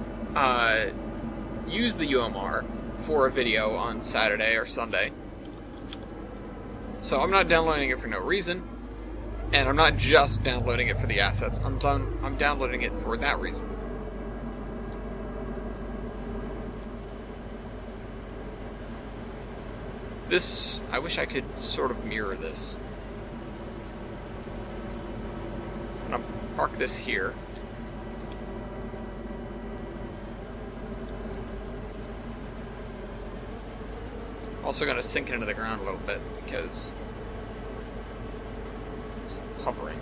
use the UMR for a video on Saturday or Sunday. So I'm not downloading it for no reason. And I'm not just downloading it for the assets. I'm downloading it for that reason. This, I wish I could sort of mirror this. I'm gonna park this here. Also gonna sink it into the ground a little bit because it's hovering.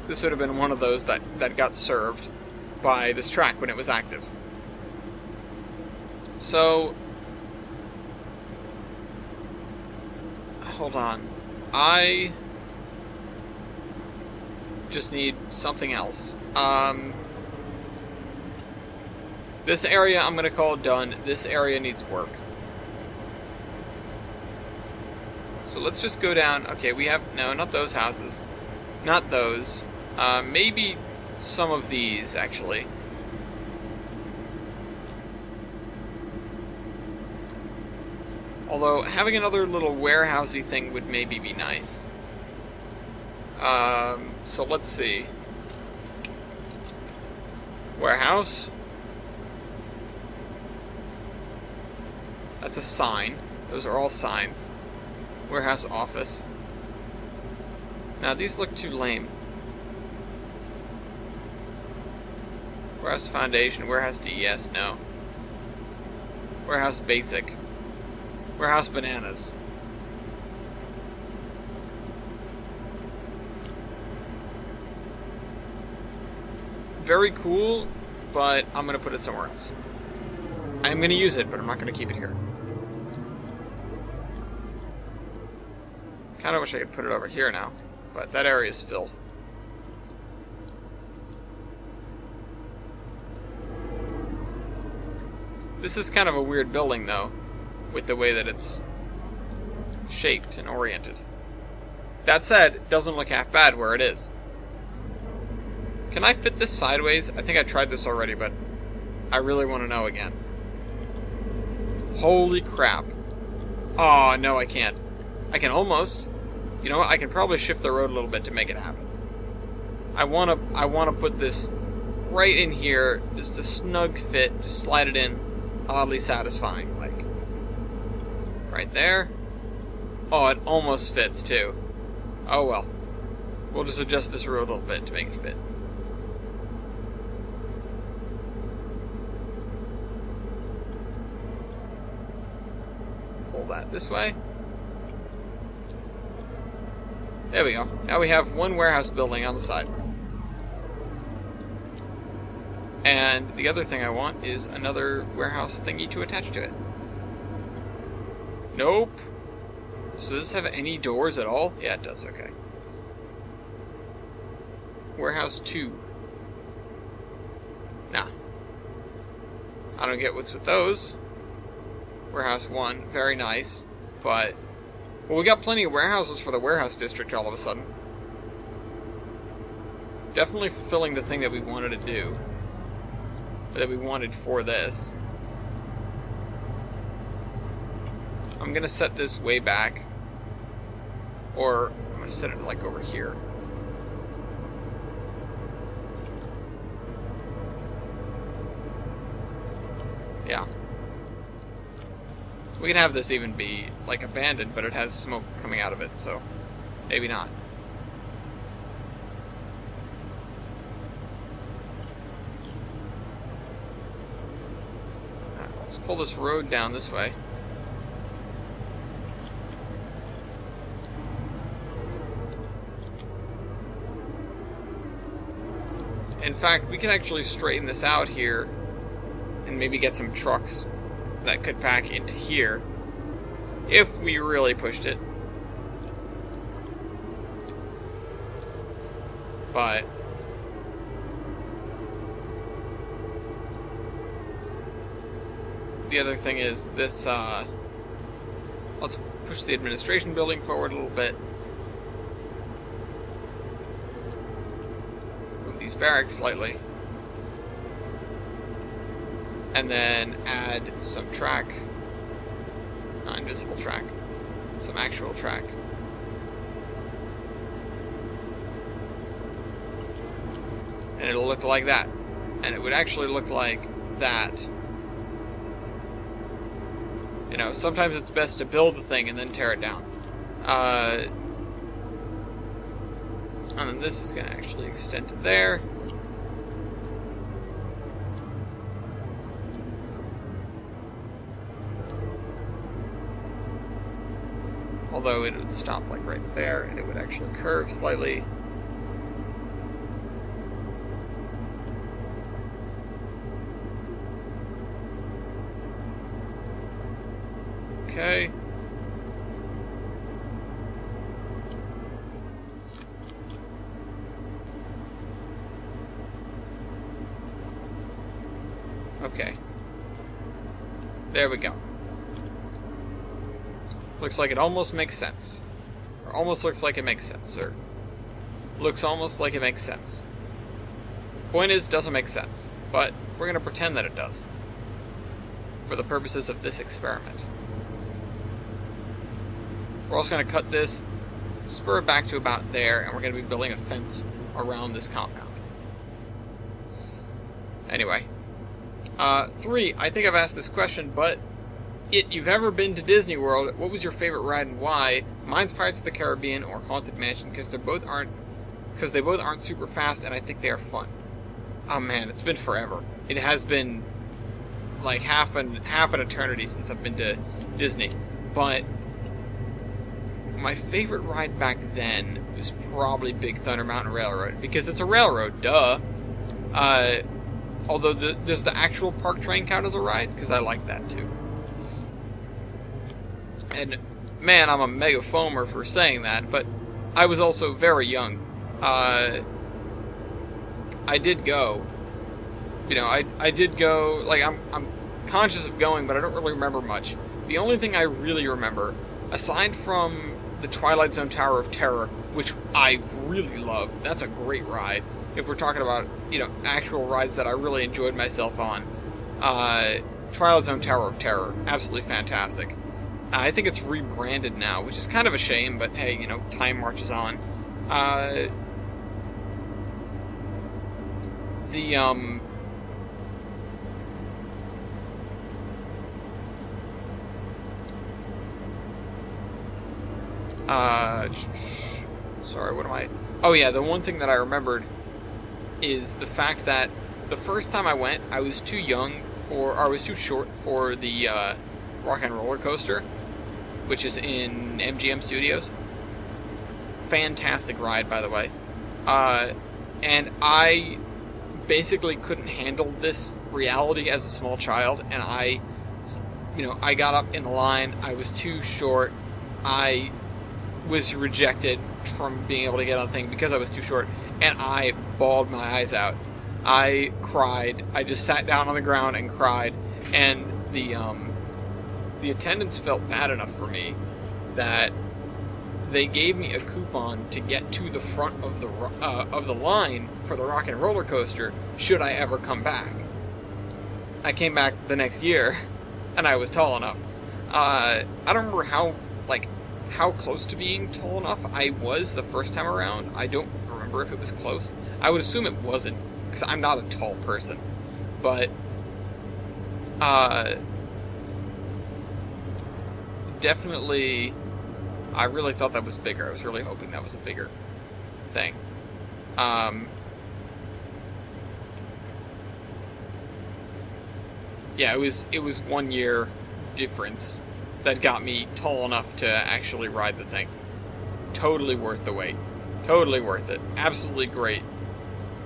This would have been one of those that got served by this track when it was active. So, hold on. I just need something else. This area I'm going to call done. This area needs work. So let's just go down. Okay, we have... No, not those houses. Not those. Maybe some of these, actually. Although, having another little warehousey thing would maybe be nice. So let's see. Warehouse. That's a sign. Those are all signs. Warehouse office. Now, these look too lame. Warehouse Foundation, Warehouse DES, no. Warehouse Basic. Warehouse Bananas. Very cool, but I'm going to put it somewhere else. I'm going to use it, but I'm not going to keep it here. Kind of wish I could put it over here now, but that area is filled. This is kind of a weird building, though, with the way that it's shaped and oriented. That said, it doesn't look half bad where it is. Can I fit this sideways? I think I tried this already, but I really want to know again. Holy crap. Oh, no, I can't. I can almost. You know what? I can probably shift the road a little bit to make it happen. I want to put this right in here, just a snug fit, just slide it in, oddly satisfying, like right there. Oh, it almost fits too. Oh well. We'll just adjust this road a little bit to make it fit. Pull that this way. There we go. Now we have one warehouse building on the side. And the other thing I want is another warehouse thingy to attach to it. Nope. So does this have any doors at all? Yeah, it does. Okay. Warehouse 2. Nah. I don't get what's with those. Warehouse 1. Very nice. But... well, we got plenty of warehouses for the warehouse district all of a sudden. Definitely fulfilling the thing that we wanted to do. That we wanted for this. I'm gonna set this way back. Or I'm gonna set it like over here. Yeah. We can have this even be like abandoned, but it has smoke coming out of it, so maybe not. Alright, let's pull this road down this way. In fact, we can actually straighten this out here and maybe get some trucks that could pack into here if we really pushed it. But the other thing is this, let's push the administration building forward a little bit. Move these barracks slightly. And then add some track, not invisible track, some actual track. And it'll look like that. And it would actually look like that. You know, sometimes it's best to build the thing and then tear it down. And then this is going to actually extend to there. Although it would stop like right there, and it would actually curve slightly. Okay. Okay. There we go. Looks like it almost makes sense. Or almost looks like it makes sense. Or looks almost like it makes sense. Point is, doesn't make sense. But we're going to pretend that it does. For the purposes of this experiment. We're also going to cut this, spur it back to about there, and we're going to be building a fence around this compound. Anyway. 3, I think I've asked this question, but you've ever been to Disney World, what was your favorite ride and why? Mine's Pirates of the Caribbean or Haunted Mansion, because they both aren't super fast, and I think they are fun. oh man, it's been forever. It has been like half an eternity since I've been to Disney. But my favorite ride back then was probably Big Thunder Mountain Railroad, because it's a railroad, duh. Although does the actual park train count as a ride? Because I like that too. And man, I'm a mega foamer for saying that, but I was also very young. I did go. You know, I did go. Like, I'm conscious of going, but I don't really remember much. The only thing I really remember, aside from the Twilight Zone Tower of Terror, which I really love, that's a great ride. If we're talking about, you know, actual rides that I really enjoyed myself on, Twilight Zone Tower of Terror, absolutely fantastic. I think it's rebranded now, which is kind of a shame, but hey, you know, time marches on. Sorry, what am I... Oh yeah, the one thing that I remembered is the fact that the first time I went, I was too young for... Or I was too short for the, Rock and Roller Coaster, which is in MGM Studios. Fantastic ride, by the way. And I basically couldn't handle this reality as a small child, and I got up in the line, I was too short, I was rejected from being able to get on the thing because I was too short, and I bawled my eyes out. I cried. I just sat down on the ground and cried, and the attendants felt bad enough for me that they gave me a coupon to get to the front of the line for the Rock and Roller Coaster should I ever come back. I came back the next year, and I was tall enough. I don't remember how close to being tall enough I was the first time around. I don't remember if it was close. I would assume it wasn't, because I'm not a tall person. But, definitely, I really thought that was bigger. I was really hoping that was a bigger thing. Yeah, it was 1 year difference that got me tall enough to actually ride the thing. Totally worth the wait. Totally worth it. Absolutely great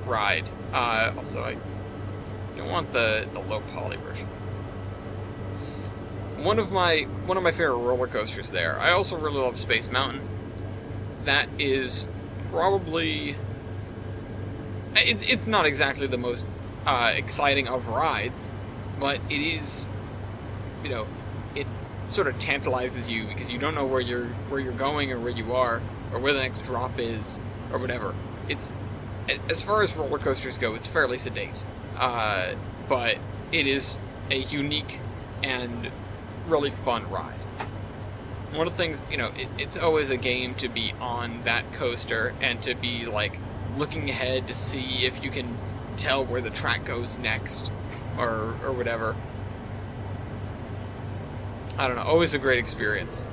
ride. Also, I don't want the low poly version. One of my favorite roller coasters there. I also really love Space Mountain. That is probably... It's not exactly the most exciting of rides, but it is, you know, it sort of tantalizes you because you don't know where you're going or where you are or where the next drop is or whatever. It's, as far as roller coasters go, it's fairly sedate, but it is a unique and really fun ride. One of the things, you know, it's always a game to be on that coaster and to be like looking ahead to see if you can tell where the track goes next or whatever. I don't know, always a great experience.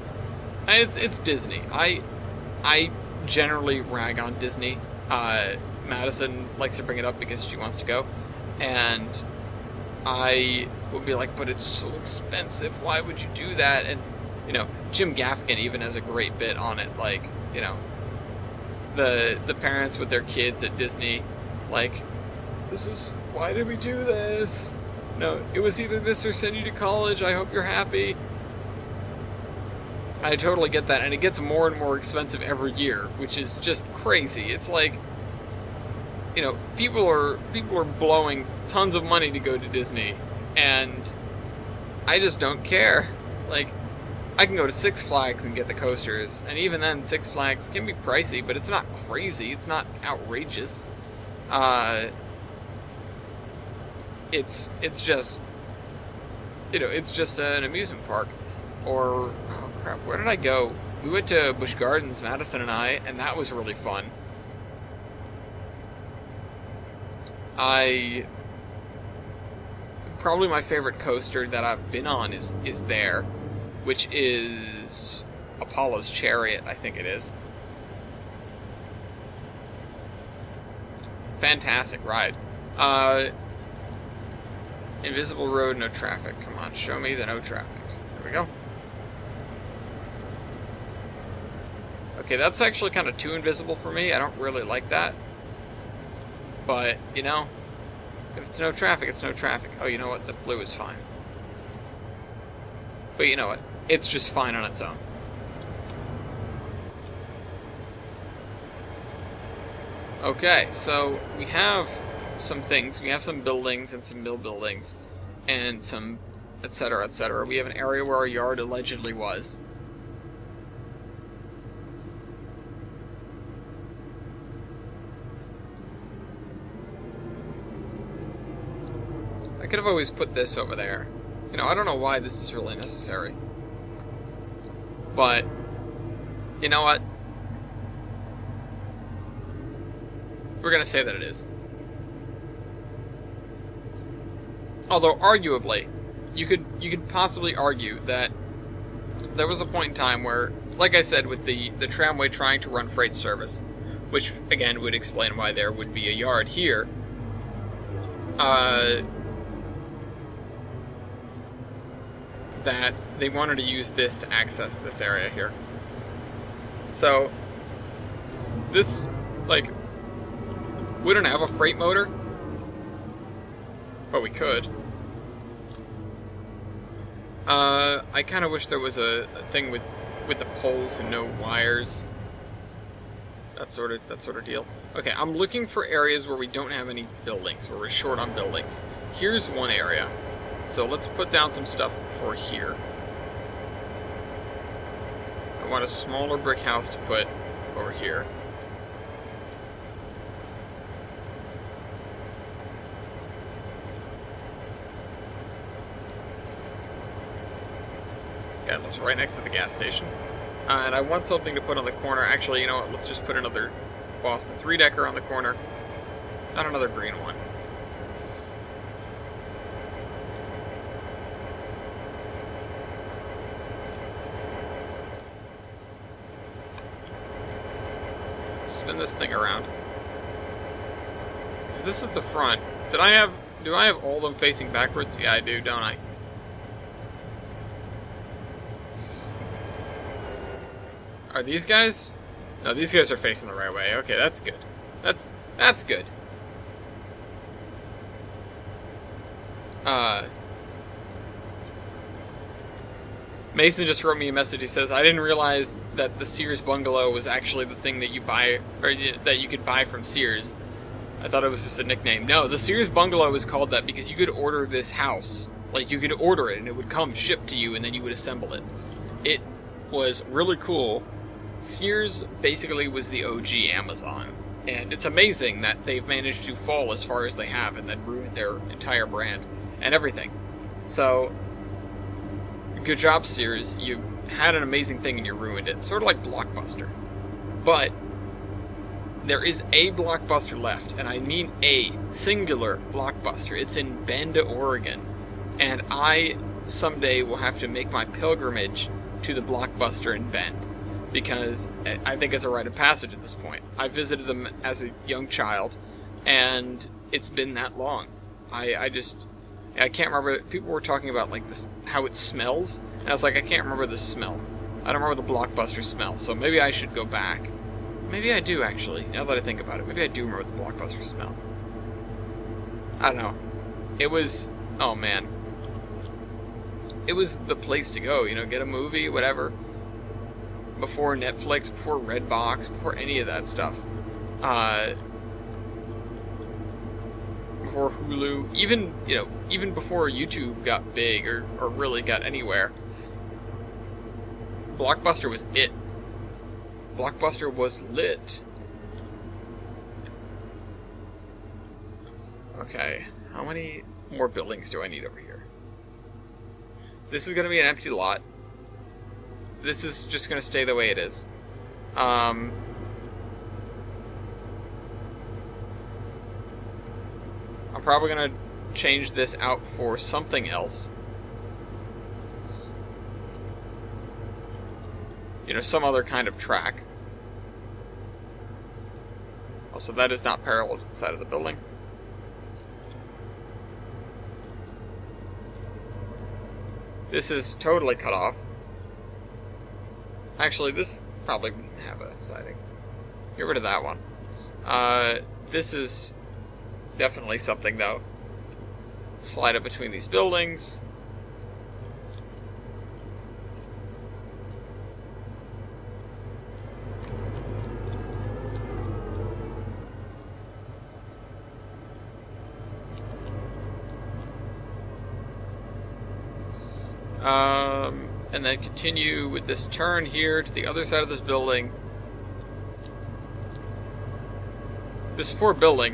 And it's Disney. I generally rag on Disney. Madison likes to bring it up because she wants to go, and I would be like, but it's so expensive, why would you do that? And, you know, Jim Gaffigan even has a great bit on it, like, you know, the parents with their kids at Disney, like, why did we do this? No, it was either this or send you to college, I hope you're happy. I totally get that, and it gets more and more expensive every year, which is just crazy. It's like, you know, people are blowing tons of money to go to Disney, and I just don't care. Like, I can go to Six Flags and get the coasters, and even then, Six Flags can be pricey, but it's not crazy, it's not outrageous. It's just, you know, it's just an amusement park. Or, oh crap, where did I go? We went to Busch Gardens, Madison and I, and that was really fun. Probably my favorite coaster that I've been on is there, which is Apollo's Chariot, I think it is. Fantastic ride. Invisible road, no traffic. Come on, show me the no traffic. There we go. Okay, that's actually kind of too invisible for me. I don't really like that. But, you know, if it's no traffic, it's no traffic. Oh, you know what? The blue is fine. But you know what? It's just fine on its own. Okay, so we have some things. We have some buildings and some mill buildings and some etc., etc. We have an area where our yard allegedly was. I could have always put this over there. You know, I don't know why this is really necessary. But, you know what? We're gonna say that it is. Although, arguably, you could possibly argue that there was a point in time where, like I said, with the tramway trying to run freight service, which, again, would explain why there would be a yard here, that they wanted to use this to access this area here. So, this, like, wouldn't have a freight motor, but we could. I kind of wish there was a thing with the poles and no wires. That sort of deal. Okay, I'm looking for areas where we don't have any buildings, where we're short on buildings. Here's one area. So let's put down some stuff for here. I want a smaller brick house to put over here. This guy lives right next to the gas station. And I want something to put on the corner. Actually, you know what? Let's just put another Boston 3-decker on the corner. Not another green one. Spin this thing around. So this is the front. Do I have all of them facing backwards? Yeah, I do, don't I? Are these guys? No, these guys are facing the right way. Okay, that's good. That's good. Mason just wrote me a message. He says, I didn't realize that the Sears bungalow was actually the thing that you buy, or that you could buy from Sears. I thought it was just a nickname. No, the Sears bungalow is called that because you could order this house. Like, you could order it and it would come shipped to you and then you would assemble it. It was really cool. Sears basically was the OG Amazon. And it's amazing that they've managed to fall as far as they have and then ruin their entire brand and everything. So, good job, Sears. You had an amazing thing and you ruined it. Sort of like Blockbuster. But there is a Blockbuster left, and I mean a singular Blockbuster. It's in Bend, Oregon. And I someday will have to make my pilgrimage to the Blockbuster in Bend, because I think it's a rite of passage at this point. I visited them as a young child, and it's been that long. I can't remember. People were talking about like this, how it smells, and I was like, I can't remember the smell. I don't remember the Blockbuster smell, so maybe I should go back. Maybe I do, actually, now that I think about it. Maybe I do remember the Blockbuster smell. I don't know. It was, oh man. It was the place to go, you know, get a movie, whatever. Before Netflix, before Redbox, before any of that stuff. Before Hulu, even before YouTube got big or really got anywhere. Blockbuster was it. Blockbuster was lit. Okay, how many more buildings do I need over here? This is going to be an empty lot. This is just going to stay the way it is. I'm probably going to change this out for something else. You know, some other kind of track. Also, that is not parallel to the side of the building. This is totally cut off. Actually, this probably wouldn't have a siding. Get rid of that one. This is definitely something, though. Slide it between these buildings. And then continue with this turn here to the other side of this building. This poor building.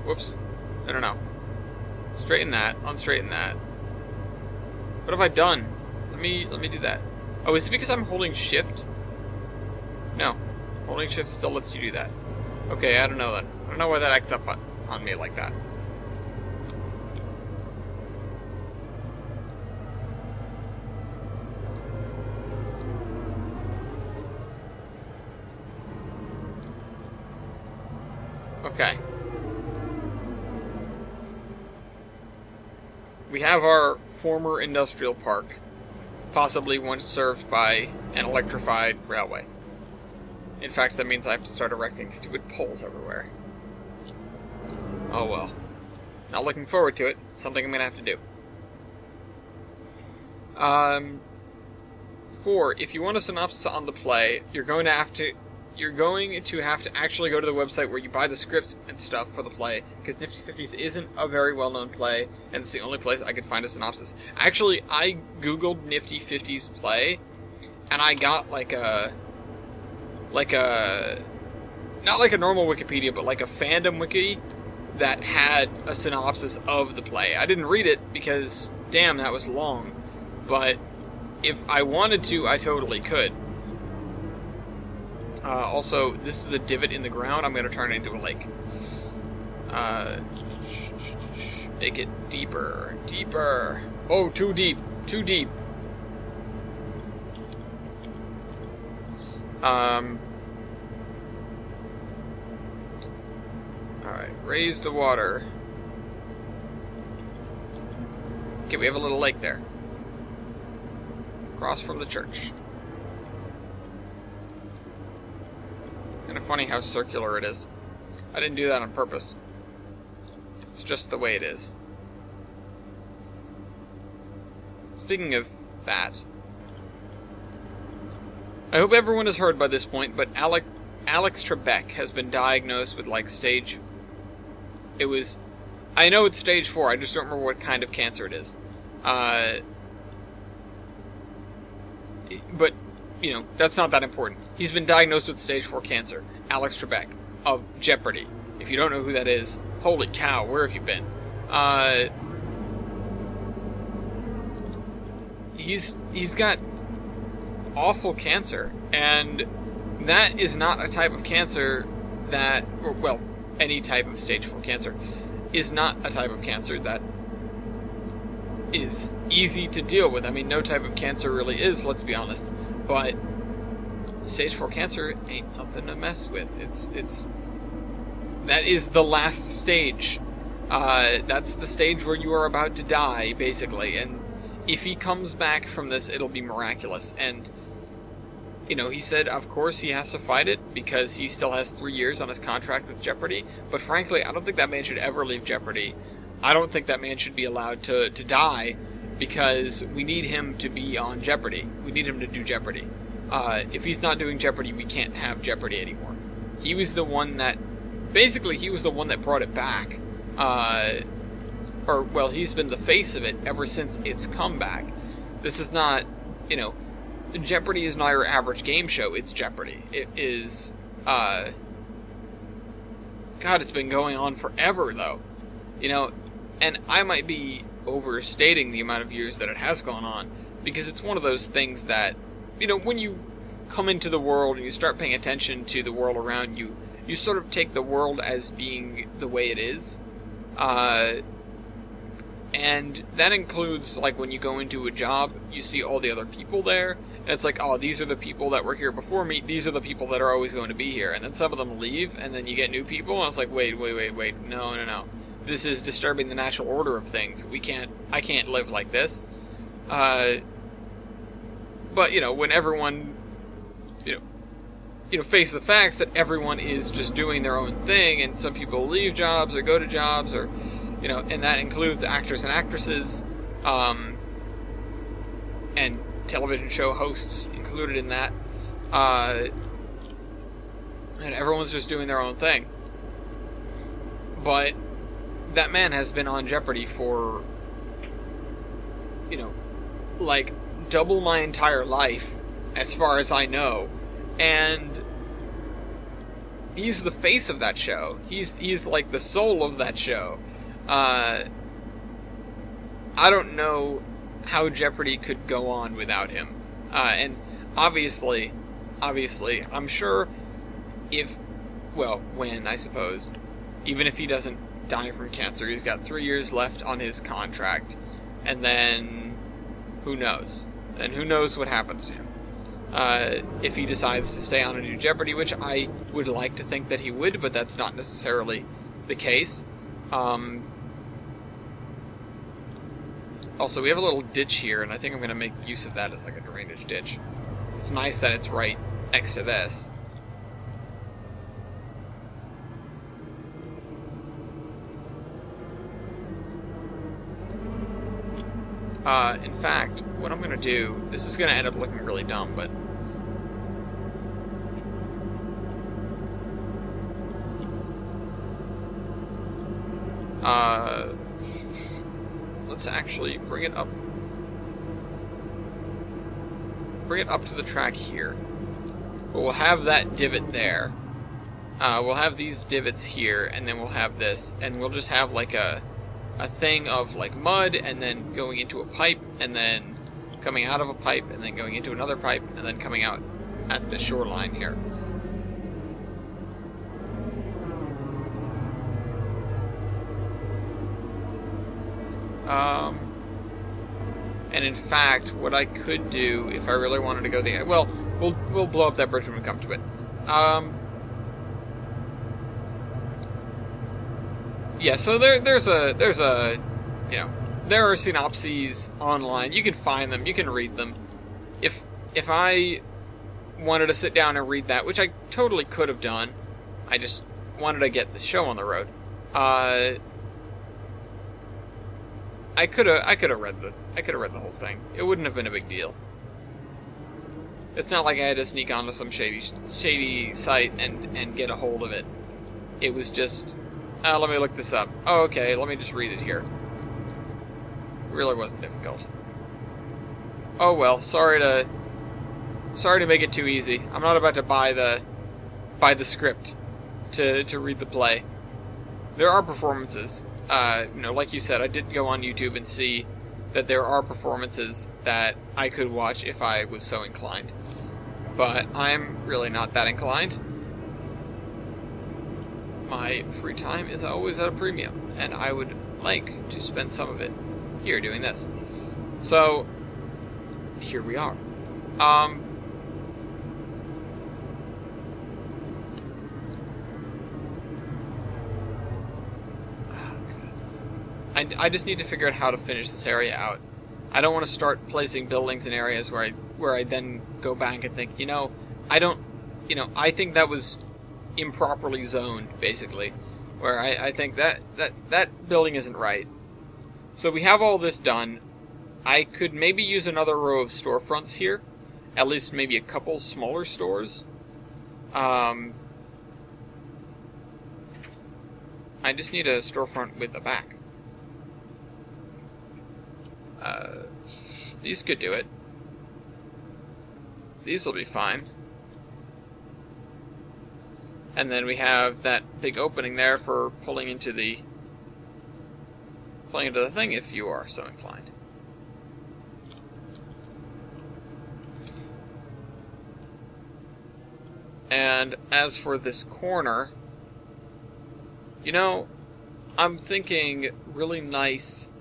Whoops. I don't know. Straighten that. Unstraighten that. What have I done? Let me do that. Oh, is it because I'm holding shift? No. Holding shift still lets you do that. Okay, I don't know then. I don't know why that acts up on me like that. Okay. We have our former industrial park, possibly once served by an electrified railway. In fact, that means I have to start erecting stupid poles everywhere. Oh well. Not looking forward to it. Something I'm gonna have to do. 4. If you want a synopsis on the play, you're going to have to actually go to the website where you buy the scripts and stuff for the play, because Nifty Fifties isn't a very well-known play, and it's the only place I could find a synopsis. Actually, I googled Nifty Fifties play, and I got not like a normal Wikipedia, but like a fandom wiki that had a synopsis of the play. I didn't read it because, damn, that was long, but if I wanted to, I totally could. Also, this is a divot in the ground. I'm going to turn it into a lake. Make it deeper. Deeper. Oh, too deep. Too deep. Alright, raise the water. Okay, we have a little lake there. Across from the church. Kind of funny how circular it is. I didn't do that on purpose. It's just the way it is. Speaking of that, I hope everyone has heard by this point, but Alex Trebek has been diagnosed with stage... I know it's stage 4, I just don't remember what kind of cancer it is. But, that's not that important. He's been diagnosed with stage 4 cancer. Alex Trebek of Jeopardy! If you don't know who that is, holy cow, where have you been? He's got awful cancer, and that is not a type of cancer that, any type of stage 4 cancer is not a type of cancer that is easy to deal with. I mean, no type of cancer really is, let's be honest, but stage 4 cancer ain't nothing to mess with. That is the last stage. That's the stage where you are about to die, basically, and if he comes back from this, it'll be miraculous. And he said, of course, he has to fight it because he still has 3 years on his contract with Jeopardy. But frankly, I don't think that man should ever leave Jeopardy. I don't think that man should be allowed to die because we need him to be on Jeopardy. We need him to do Jeopardy. If he's not doing Jeopardy, we can't have Jeopardy anymore. He was the one that brought it back. He's been the face of it ever since its comeback. This is not, Jeopardy is not your average game show, it's Jeopardy. It is, God, it's been going on forever, though. And I might be overstating the amount of years that it has gone on, because it's one of those things that, when you come into the world and you start paying attention to the world around you, you sort of take the world as being the way it is. And that includes, when you go into a job, you see all the other people there, and it's like, oh, these are the people that were here before me, these are the people that are always going to be here, and then some of them leave, and then you get new people, and it's like, wait, no. this is disturbing the natural order of things. I can't live like this. But, when everyone, face the facts that everyone is just doing their own thing, and some people leave jobs or go to jobs, or, and that includes actors and actresses, and television show hosts included in that, and everyone's just doing their own thing. But that man has been on Jeopardy for, like, double my entire life, as far as I know, and he's the face of that show. He's like the soul of that show. I don't know how Jeopardy could go on without him. And obviously, I'm sure when, I suppose, even if he doesn't die from cancer, he's got 3 years left on his contract, and then who knows? And who knows what happens to him? If he decides to stay on and do Jeopardy, which I would like to think that he would, but that's not necessarily the case. Also, we have a little ditch here, and I think I'm going to make use of that as like a drainage ditch. It's nice that it's right next to this. In fact, what I'm going to do, this is going to end up looking really dumb, but let's actually bring it up to the track here. But we'll have that divot there. We'll have these divots here, and then we'll have this, and we'll just have like a thing of like mud, and then going into a pipe, and then coming out of a pipe, and then going into another pipe, and then coming out at the shoreline here. And in fact, what I could do if I really wanted to go we'll blow up that bridge when we come to it. Yeah, so there's a there are synopses online. You can find them, you can read them. If I wanted to sit down and read that, which I totally could have done, I just wanted to get the show on the road. I could have read the whole thing. It wouldn't have been a big deal. It's not like I had to sneak onto some shady site and get a hold of it. It was just, let me look this up. Oh, okay, let me just read it here. It really wasn't difficult. Oh well, sorry to make it too easy. I'm not about to buy the script to read the play. There are performances. Like you said, I did go on YouTube and see that there are performances that I could watch if I was so inclined. But I'm really not that inclined. My free time is always at a premium, and I would like to spend some of it here doing this. So, here we are. I just need to figure out how to finish this area out. I don't want to start placing buildings in areas where I then go back and think, I think that was improperly zoned, basically. Where I think that building isn't right. So we have all this done. I could maybe use another row of storefronts here. At least maybe a couple smaller stores. I just need a storefront with a back. These could do it. These will be fine. And then we have that big opening there for pulling into the thing if you are so inclined. And as for this corner, I'm thinking really nice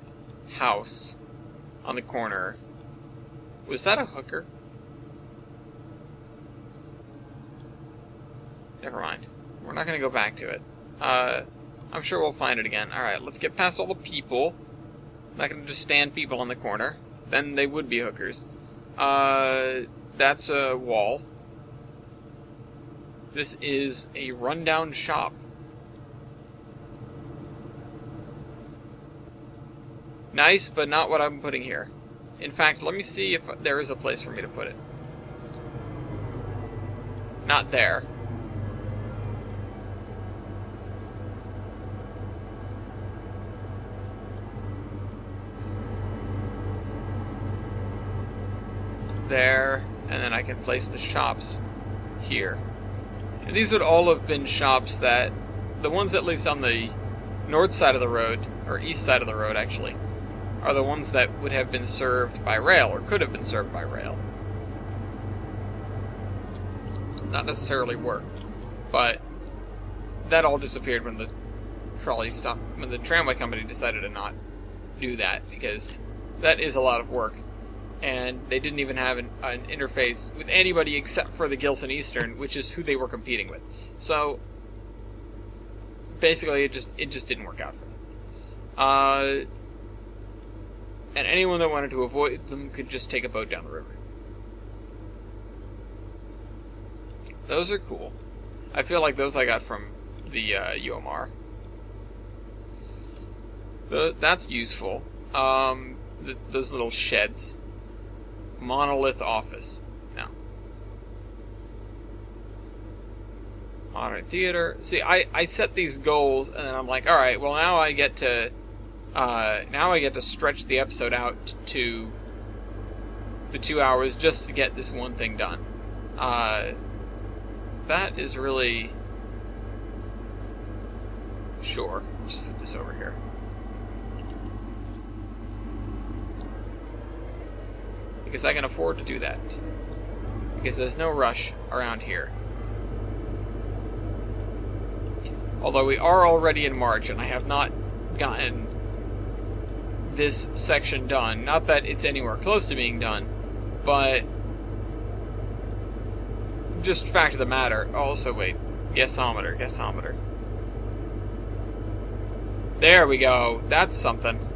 house on the corner. Was that a hooker? Never mind. We're not going to go back to it. I'm sure we'll find it again. Alright, let's get past all the people. I'm not going to just stand people on the corner. Then they would be hookers. That's a wall. This is a rundown shop. Nice, but not what I'm putting here. In fact, let me see if there is a place for me to put it. Not there. There, and then I can place the shops here. And these would all have been shops that, the ones at least on the north side of the road, or east side of the road actually, are the ones that would have been served by rail, or could have been served by rail. Not necessarily worked, but that all disappeared when the trolley stopped, when the tramway company decided to not do that, because that is a lot of work. And they didn't even have an interface with anybody except for the Gilson Eastern, which is who they were competing with. So basically, it just didn't work out for them. And anyone that wanted to avoid them could just take a boat down the river. Those are cool. I feel like those I got from the UMR. That's useful. Those little sheds. Monolith office. No. Modern theater. See, I set these goals, and then I'm like, all right, well now I get to stretch the episode out to the 2 hours just to get this one thing done. That is really sure. Just put this over here. Because I can afford to do that. Because there's no rush around here. Although we are already in March, and I have not gotten this section done. Not that it's anywhere close to being done, but just fact of the matter. Also, wait. Guessometer. There we go. That's something.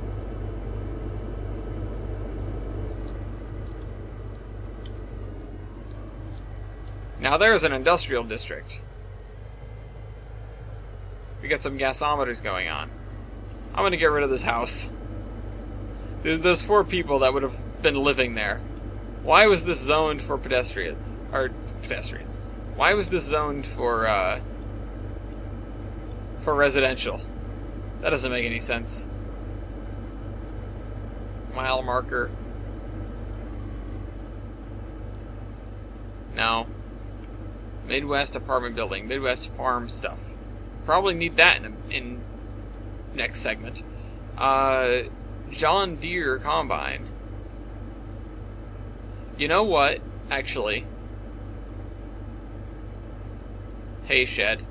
Now there's an industrial district. We got some gasometers going on. I'm gonna get rid of this house. There's 4 people that would have been living there. Why was this zoned for pedestrians? Or pedestrians. Why was this zoned for residential? That doesn't make any sense. Mile marker. No. Midwest apartment building. Midwest farm stuff. Probably need that in next segment. John Deere Combine. You know what? Actually. Hay shed.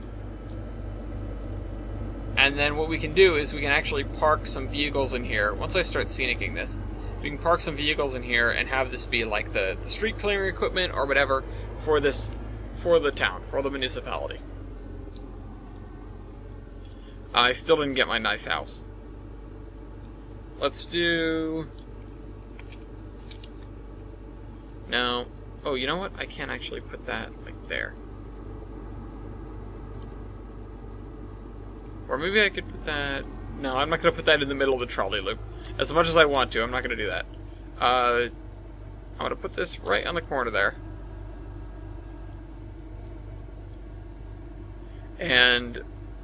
And then what we can do is we can actually park some vehicles in here. Once I start scenicking this, we can park some vehicles in here and have this be like the street clearing equipment or whatever for this, for the town, for the municipality. I still didn't get my nice house. Let's do... No. Oh, you know what? I can't actually put that, like, there. Or maybe I could put that... No, I'm not going to put that in the middle of the trolley loop. As much as I want to, I'm not going to do that. I'm going to put this right on the corner there. And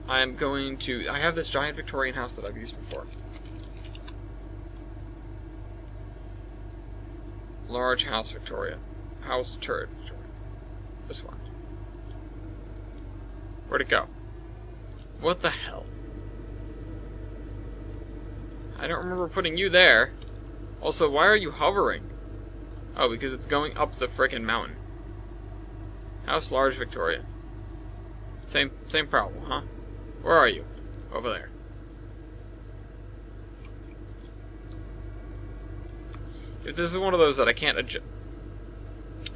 I'm going to... I have this giant Victorian house that I've used before. Large house, Victoria. House turret, Victoria. This one. Where'd it go? What the hell? I don't remember putting you there. Also, why are you hovering? Oh, because it's going up the frickin' mountain. House large, Victoria. Same problem, huh? Where are you? Over there. If this is one of those that I can't adjust...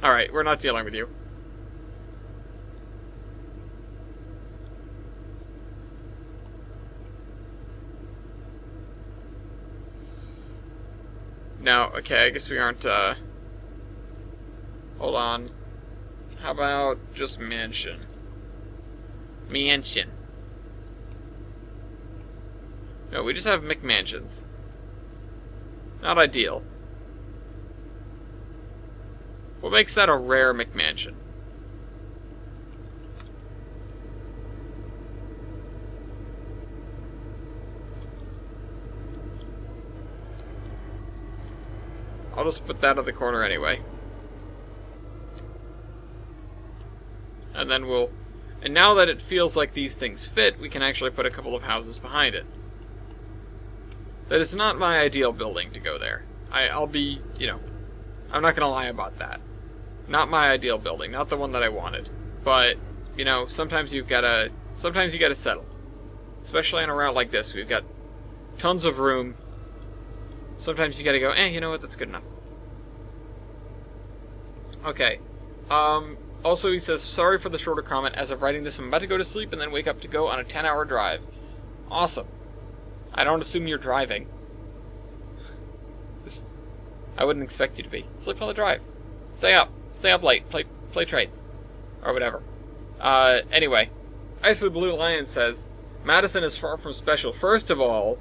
Alright, we're not dealing with you. Now, okay, I guess we aren't, hold on. How about just mansion? Mansion. No, we just have McMansions. Not ideal. What makes that a rare McMansion? I'll just put that in the corner anyway. And then we'll... And now that it feels like these things fit, we can actually put a couple of houses behind it. That is not my ideal building to go there. I'll be, you know, I'm not gonna lie about that. Not my ideal building, not the one that I wanted. But, you know, sometimes you gotta settle. Especially on a route like this, we've got tons of room. Sometimes you gotta go, you know what, that's good enough. Okay. Also he says, sorry for the shorter comment. As of writing this, I'm about to go to sleep and then wake up to go on a 10-hour drive. Awesome. I don't assume you're driving. I wouldn't expect you to be. Sleep on the drive. Stay up. Stay up late. Play trades. Or whatever. Anyway. Ice of the Blue Lion says, Madison is far from special. First of all,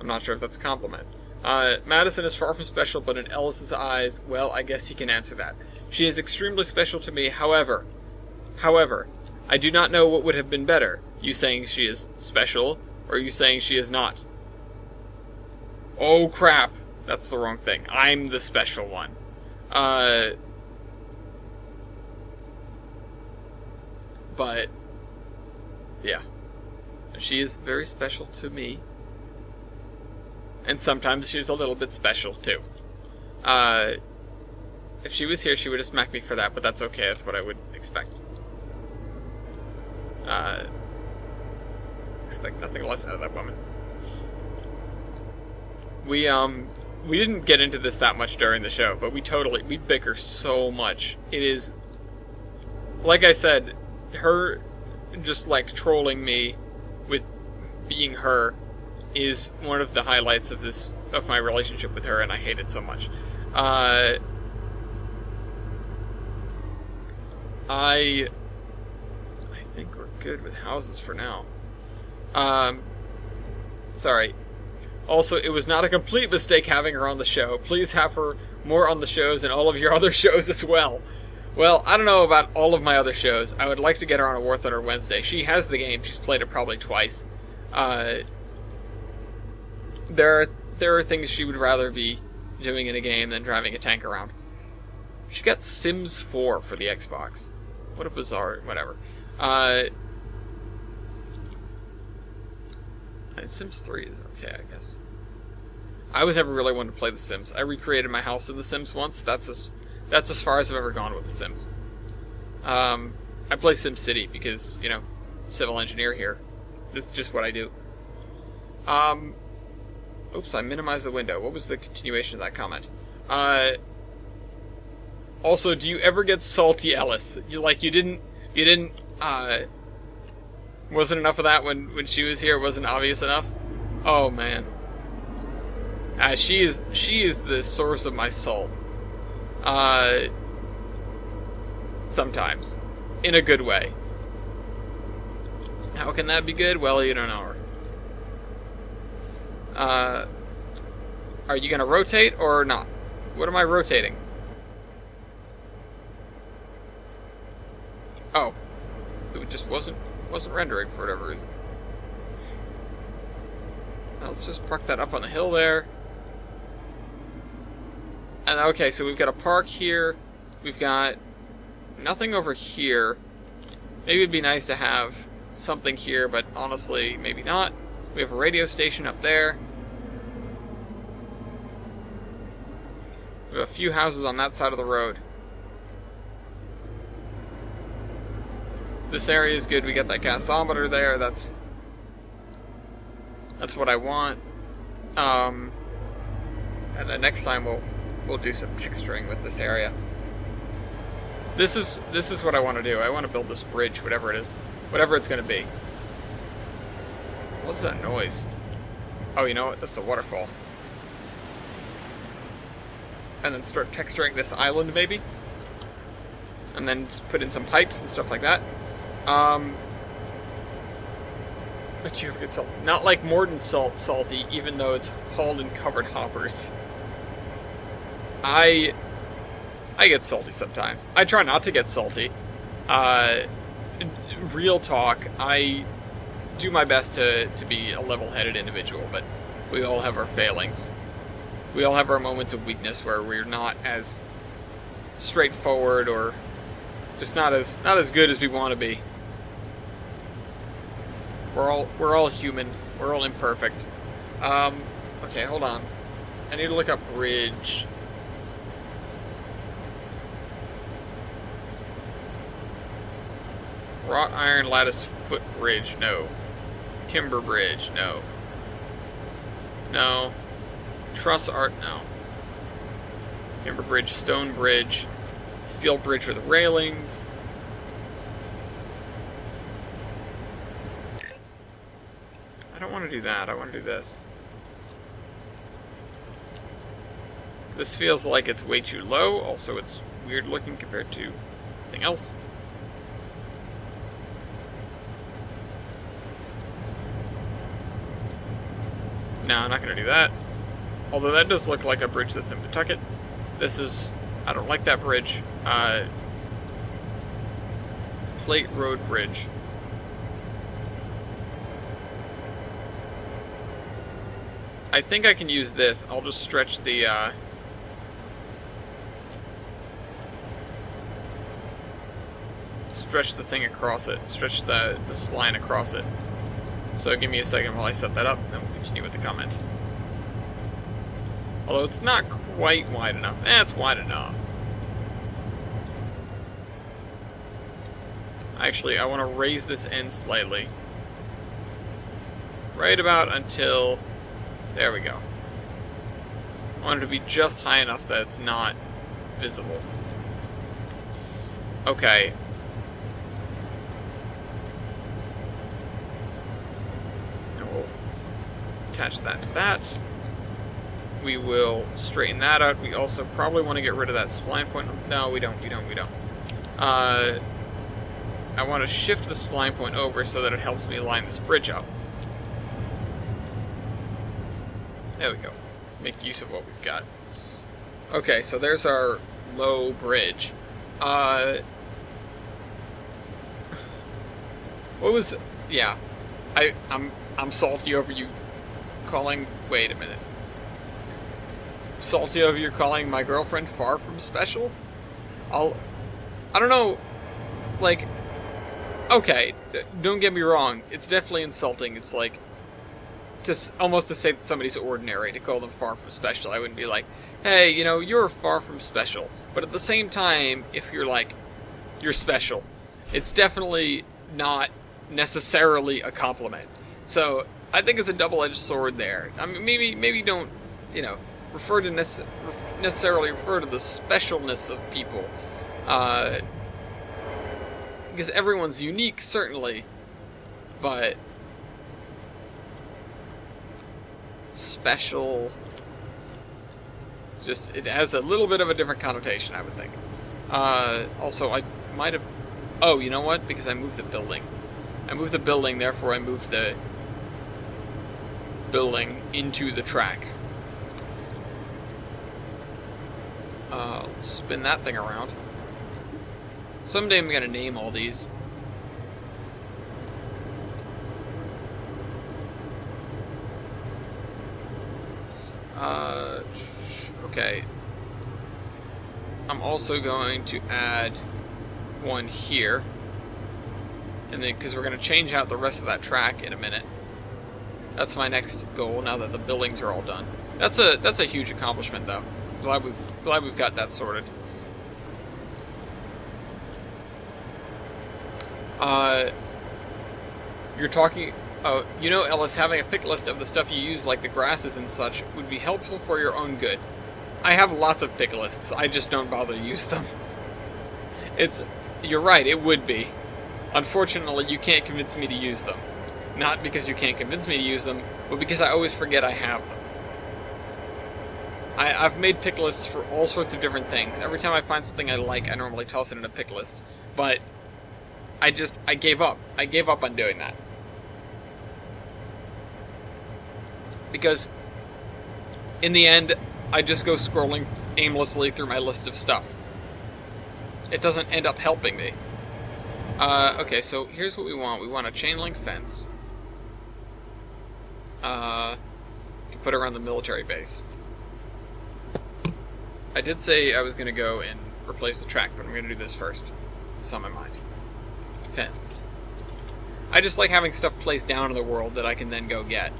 I'm not sure if that's a compliment. Madison is far from special, but in Ellis's eyes, well, I guess he can answer that. She is extremely special to me, however, I do not know what would have been better. You saying she is special, or you saying she is not? Oh crap, that's the wrong thing. I'm the special one. But, yeah. She is very special to me. And sometimes she's a little bit special, too. If she was here, she would have smacked me for that, but that's okay. That's what I would expect. Expect nothing less out of that woman. We didn't get into this that much during the show, but we bicker so much. It is, like I said, her just, like, trolling me with being her is one of the highlights of my relationship with her, and I hate it so much. I think we're good with houses for now. Sorry. Also, it was not a complete mistake having her on the show. Please have her more on the shows and all of your other shows as well. Well, I don't know about all of my other shows. I would like to get her on a War Thunder Wednesday. She has the game. She's played it probably twice. There are things she would rather be doing in a game than driving a tank around. She got Sims 4 for the Xbox. What a bizarre... whatever. And Sims 3 is okay, I guess. I was never really one to play The Sims. I recreated my house in The Sims once. That's as far as I've ever gone with The Sims. I play SimCity because, you know, civil engineer here. That's just what I do. Oops, I minimized the window. What was the continuation of that comment? Also, do you ever get salty, Ellis? You didn't, wasn't enough of that when she was here? Wasn't obvious enough? Oh, man. She is the source of my salt. Sometimes. In a good way. How can that be good? Well, you don't know her. Are you gonna rotate or not? What am I rotating? Oh. It just wasn't rendering for whatever reason. Now let's just park that up on the hill there. And okay, so we've got a park here. We've got nothing over here. Maybe it'd be nice to have something here, but honestly, maybe not. We have a radio station up there. We have a few houses on that side of the road. This area is good. We got that gasometer there. That's what I want. And then next time we'll do some texturing with this area. This is what I want to do. I want to build this bridge, whatever it is, whatever it's going to be. What's that noise? Oh, you know what? That's a waterfall. and then start texturing this island, maybe. And then put in some pipes and stuff like that. But do you ever get salt? Not like Morden salt salty, even though it's hauled in covered hoppers. I get salty sometimes. I try not to get salty. Real talk, I do my best to be a level-headed individual, but we all have our failings. We all have our moments of weakness where we're not as straightforward or just not as good as we want to be. We're all human. We're all imperfect. Okay, hold on. I need to look up bridge. Wrought iron lattice footbridge, no. Timber bridge, no. No. Truss art, no. Timber bridge, stone bridge, steel bridge with railings. I don't want to do that, I want to do this. This feels like it's way too low, also it's weird looking compared to anything else. No, I'm not going to do that. Although that does look like a bridge that's in Pawtucket. This is... I don't like that bridge. Plate Road Bridge. I think I can use this. I'll just stretch the... stretch the thing across it. Stretch the spline across it. So give me a second while I set that up, and we'll continue with the comment. Although it's not quite wide enough. It's wide enough. Actually, I want to raise this end slightly. Right about until... There we go. I want it to be just high enough so that it's not visible. Okay. Attach that to that. We will straighten that out. We also probably want to get rid of that spline point. No, we don't. I want to shift the spline point over so that it helps me line this bridge up. There we go. Make use of what we've got. Okay, so there's our low bridge. What was... Yeah. I'm salty over you calling... Wait a minute. Salty over you calling my girlfriend far from special? I don't know, like... Okay, don't get me wrong. It's definitely insulting. It's like... almost to say that somebody's ordinary, to call them far from special. I wouldn't be like, hey, you know, you're far from special. But at the same time, if you're like, you're special, it's definitely not necessarily a compliment. So, I think it's a double-edged sword there. I mean, maybe don't, you know, necessarily refer to the specialness of people. Because everyone's unique, certainly. But... special... just, it has a little bit of a different connotation, I would think. Also, I might have... Oh, you know what? Because I moved the building. I moved the building, therefore I moved the building into the track. Let's spin that thing around. Someday I'm gonna name all these. Okay. I'm also going to add one here. And then, because we're going to change out the rest of that track in a minute. That's my next goal, now that the buildings are all done. That's a huge accomplishment, though. Glad we've got that sorted. You're talking... Oh, you know, Ellis, having a pick list of the stuff you use, like the grasses and such, would be helpful for your own good. I have lots of pick lists, I just don't bother to use them. You're right, it would be. Unfortunately, you can't convince me to use them. Not because you can't convince me to use them, but because I always forget I have them. I've made pick lists for all sorts of different things. Every time I find something I like, I normally toss it in a pick list. But I gave up. I gave up on doing that. Because in the end, I just go scrolling aimlessly through my list of stuff. It doesn't end up helping me. Okay, so here's what we want. We want a chain link fence. To put around the military base. I did say I was going to go and replace the track, but I'm going to do this first. It's on my mind. Fence. I just like having stuff placed down in the world that I can then go get.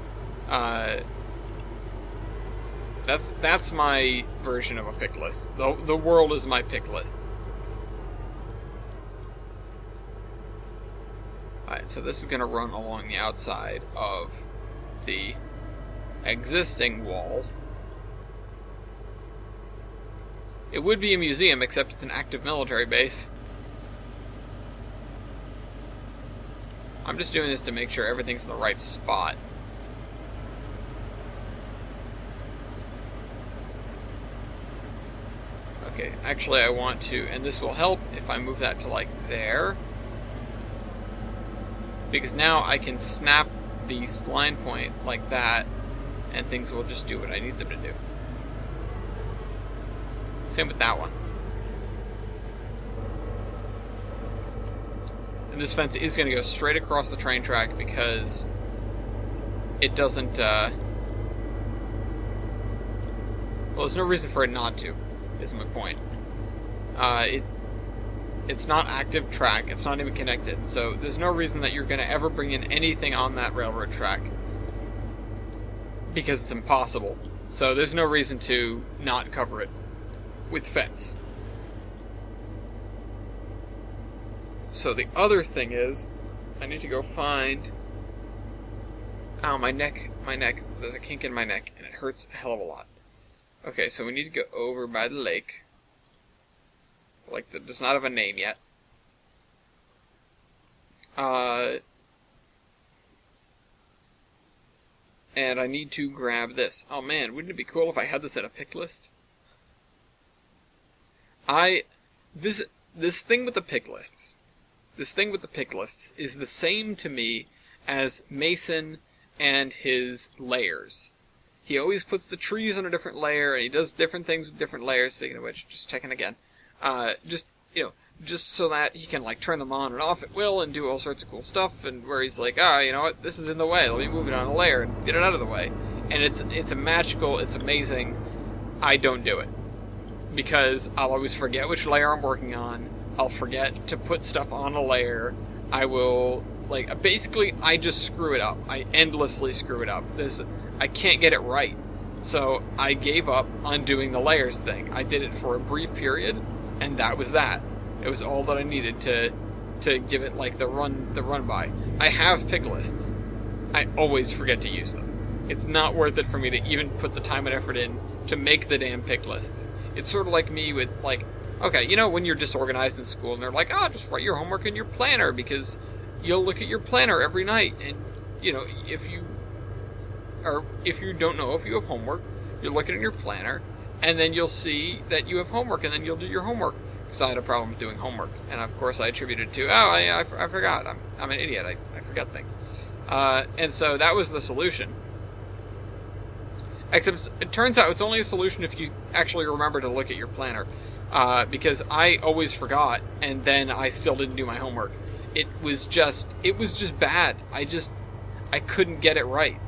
That's my version of a pick list. The world is my pick list. Alright, so this is going to run along the outside of the existing wall. It would be a museum, except it's an active military base. I'm just doing this to make sure everything's in the right spot. Okay, actually I want to, and this will help if I move that to like there. Because now I can snap the spline point like that, and things will just do what I need them to do. Same with that one. And this fence is going to go straight across the train track because it doesn't, well, there's no reason for it not to, is my point. It's not active track, it's not even connected, so there's no reason that you're going to ever bring in anything on that railroad track. Because it's impossible. So there's no reason to not cover it with fence. So the other thing is, I need to go find... Ow, my neck, there's a kink in my neck, and it hurts a hell of a lot. Okay, so we need to go over by the lake. Like, that does not have a name yet. And I need to grab this. Oh man, wouldn't it be cool if I had this in a pick list? This thing with the pick lists. This thing with the pick lists is the same to me as Mason and his layers. He always puts the trees on a different layer, and he does different things with different layers. Speaking of which, just checking again. Just so that he can, like, turn them on and off at will and do all sorts of cool stuff, and where he's like, you know what, this is in the way, let me move it on a layer and get it out of the way. And it's a magical, it's amazing. I don't do it. Because I'll always forget which layer I'm working on. I'll forget to put stuff on a layer. I will, like, basically, I just screw it up. I endlessly screw it up. I can't get it right. So I gave up on doing the layers thing. I did it for a brief period, and that was that. It was all that I needed to give it, like, the run by. I have pick lists. I always forget to use them. It's not worth it for me to even put the time and effort in to make the damn pick lists. It's sort of like me with, like, okay, you know when you're disorganized in school and they're like, just write your homework in your planner because you'll look at your planner every night, and, you know, if you don't know if you have homework, you'll look at it in your planner, and then you'll see that you have homework, and then you'll do your homework. Because I had a problem with doing homework, and of course I attributed it to, I forgot, I'm an idiot, I forget things. And so that was the solution. Except it turns out it's only a solution if you actually remember to look at your planner. Because I always forgot, and then I still didn't do my homework. It was just bad. I couldn't get it right.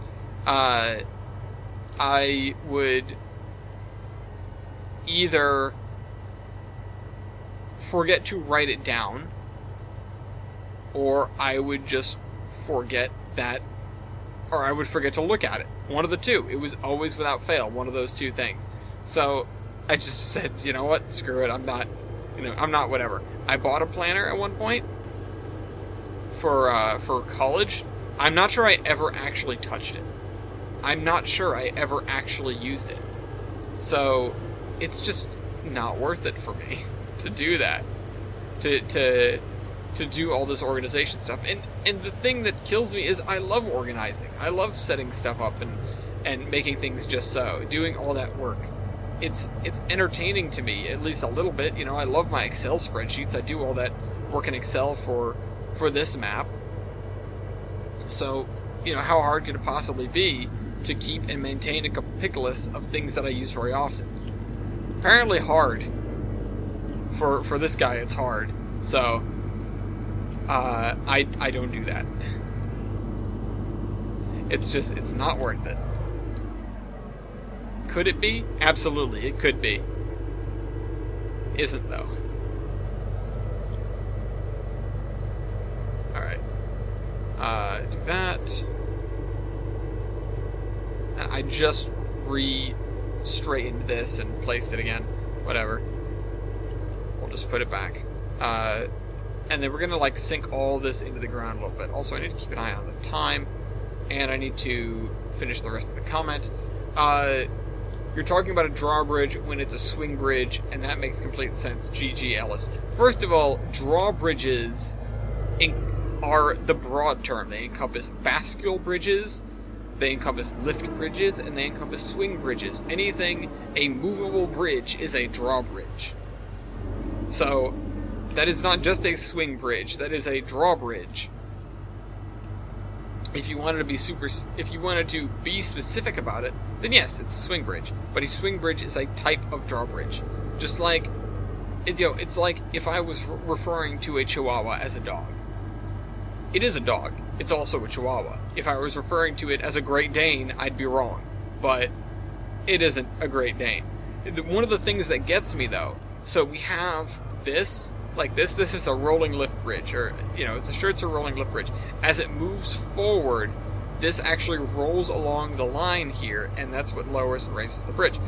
I would either forget to write it down, or I would just forget that, or I would forget to look at it. One of the two. It was always without fail, one of those two things. So I just said, you know what, screw it, I'm not whatever. I bought a planner at one point for college. I'm not sure I ever actually touched it. I'm not sure I ever actually used it. So it's just not worth it for me to do that. To do all this organization stuff. And the thing that kills me is I love organizing. I love setting stuff up and making things just so. Doing all that work. it's entertaining to me, at least a little bit. You know, I love my Excel spreadsheets. I do all that work in Excel for this map. So, you know, how hard could it possibly be to keep and maintain a pick list of things that I use very often? Apparently hard. For this guy, it's hard. So, I don't do that. It's not worth it. Could it be? Absolutely, it could be. Isn't, though. Alright. Do that. And I just re-straightened this and placed it again. Whatever. We'll just put it back. And then we're gonna, like, sink all this into the ground a little bit. Also, I need to keep an eye on the time. And I need to finish the rest of the comment. You're talking about a drawbridge when it's a swing bridge, and that makes complete sense. GG Ellis. First of all, drawbridges are the broad term. They encompass bascule bridges, they encompass lift bridges, and they encompass swing bridges. Anything a movable bridge is a drawbridge. So, that is not just a swing bridge, that is a drawbridge. If you wanted to be specific about it, then yes, it's a swing bridge. But a swing bridge is a type of drawbridge. Just like, it's like if I was referring to a Chihuahua as a dog. It is a dog. It's also a Chihuahua. If I was referring to it as a Great Dane, I'd be wrong. But it isn't a Great Dane. One of the things that gets me, though, so we have this. Like this is a rolling lift bridge, or, you know, it's a rolling lift bridge. As it moves forward, this actually rolls along the line here, and that's what lowers and raises the bridge.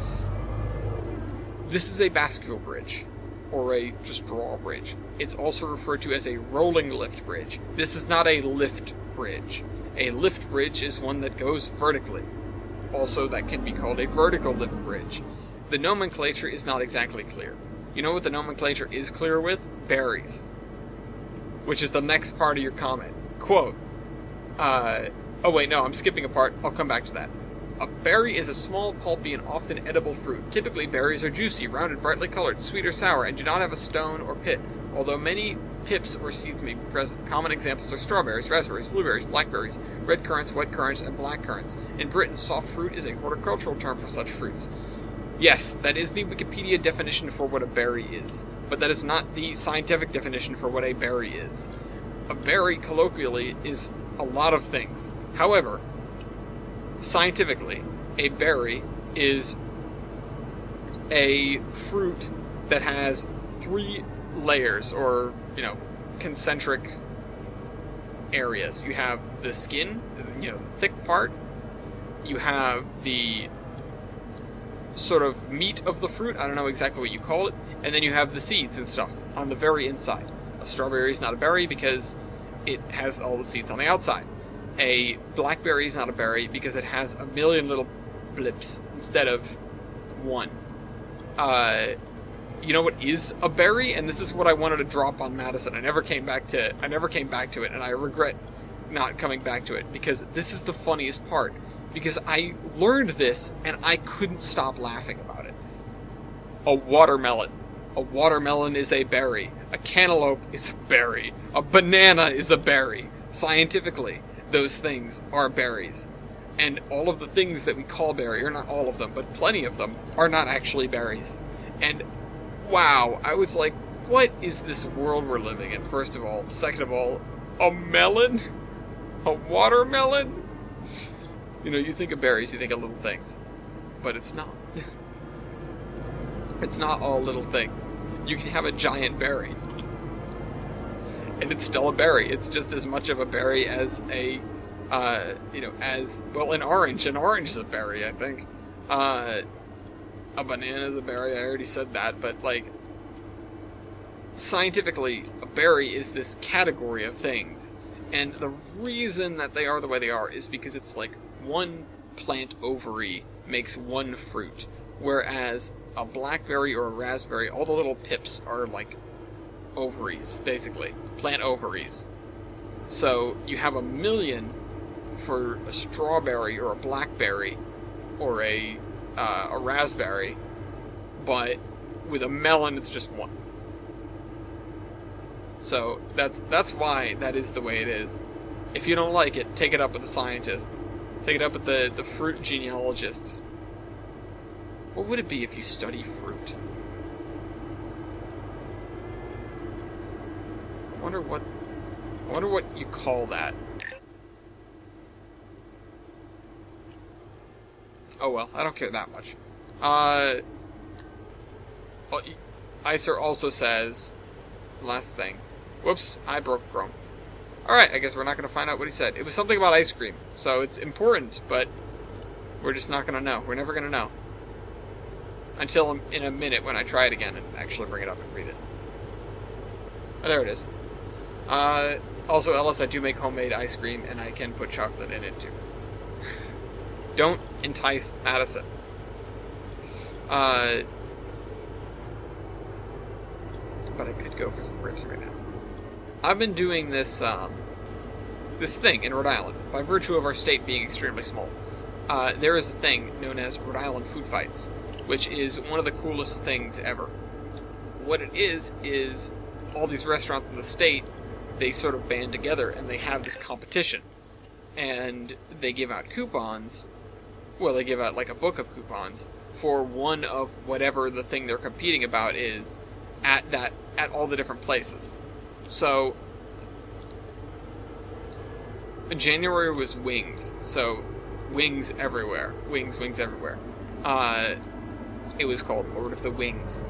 This is a bascule bridge, or a just drawbridge. It's also referred to as a rolling lift bridge. This is not a lift bridge. A lift bridge is one that goes vertically. Also, that can be called a vertical lift bridge. The nomenclature is not exactly clear. You know what the nomenclature is clear with? Berries. Which is the next part of your comment. Quote. Oh wait, no, I'm skipping a part. I'll come back to that. A berry is a small, pulpy, and often edible fruit. Typically, berries are juicy, rounded, brightly colored, sweet or sour, and do not have a stone or pit, although many pips or seeds may be present. Common examples are strawberries, raspberries, blueberries, blackberries, red currants, white currants, and black currants. In Britain, soft fruit is a horticultural term for such fruits. Yes, that is the Wikipedia definition for what a berry is, but that is not the scientific definition for what a berry is. A berry, colloquially, is a lot of things. However, scientifically, a berry is a fruit that has 3 layers, or, you know, concentric areas. You have the skin, you know, the thick part. You have the sort of meat of the fruit, I don't know exactly what you call it, and then you have the seeds and stuff on the very inside. A strawberry is not a berry because it has all the seeds on the outside. A blackberry is not a berry because it has a million little blips instead of one. You know what is a berry? And this is what I wanted to drop on Madison. I never came back to it, and I regret not coming back to it, because this is the funniest part. Because I learned this, and I couldn't stop laughing about it. A watermelon. A watermelon is a berry. A cantaloupe is a berry. A banana is a berry. Scientifically, those things are berries. And all of the things that we call berry, or not all of them, but plenty of them, are not actually berries. And, wow, I was like, what is this world we're living in, first of all? Second of all, a melon? A watermelon? You know, you think of berries, you think of little things. But it's not. It's not all little things. You can have a giant berry. And it's still a berry. It's just as much of a berry as a, an orange. An orange is a berry, I think. A banana is a berry, I already said that. But, like, scientifically, a berry is this category of things. And the reason that they are the way they are is because it's like one plant ovary makes one fruit, whereas a blackberry or a raspberry, all the little pips are like ovaries, basically. Plant ovaries. So you have a million for a strawberry or a blackberry or a raspberry, but with a melon, it's just 1. So that's why that is the way it is. If you don't like it, take it up with the scientists. Take it up with the fruit genealogists. What would it be if you study fruit? I wonder what you call that. Oh well, I don't care that much. Icer also says, last thing. Whoops, I broke Chrome. Alright, I guess we're not going to find out what he said. It was something about ice cream, so it's important, but we're just not going to know. We're never going to know. Until in a minute when I try it again and actually bring it up and read it. Oh, there it is. Also, Ellis, I do make homemade ice cream, and I can put chocolate in it, too. Don't entice Madison. But I could go for some ribs right now. I've been doing this, this thing in Rhode Island, by virtue of our state being extremely small. There is a thing known as Rhode Island Food Fights, which is one of the coolest things ever. What it is all these restaurants in the state, they sort of band together and they have this competition. And they give out coupons, well, they give out like a book of coupons for one of whatever the thing they're competing about is at all the different places. So, January was wings, so wings everywhere. Wings everywhere. It was called Lord of the Wings.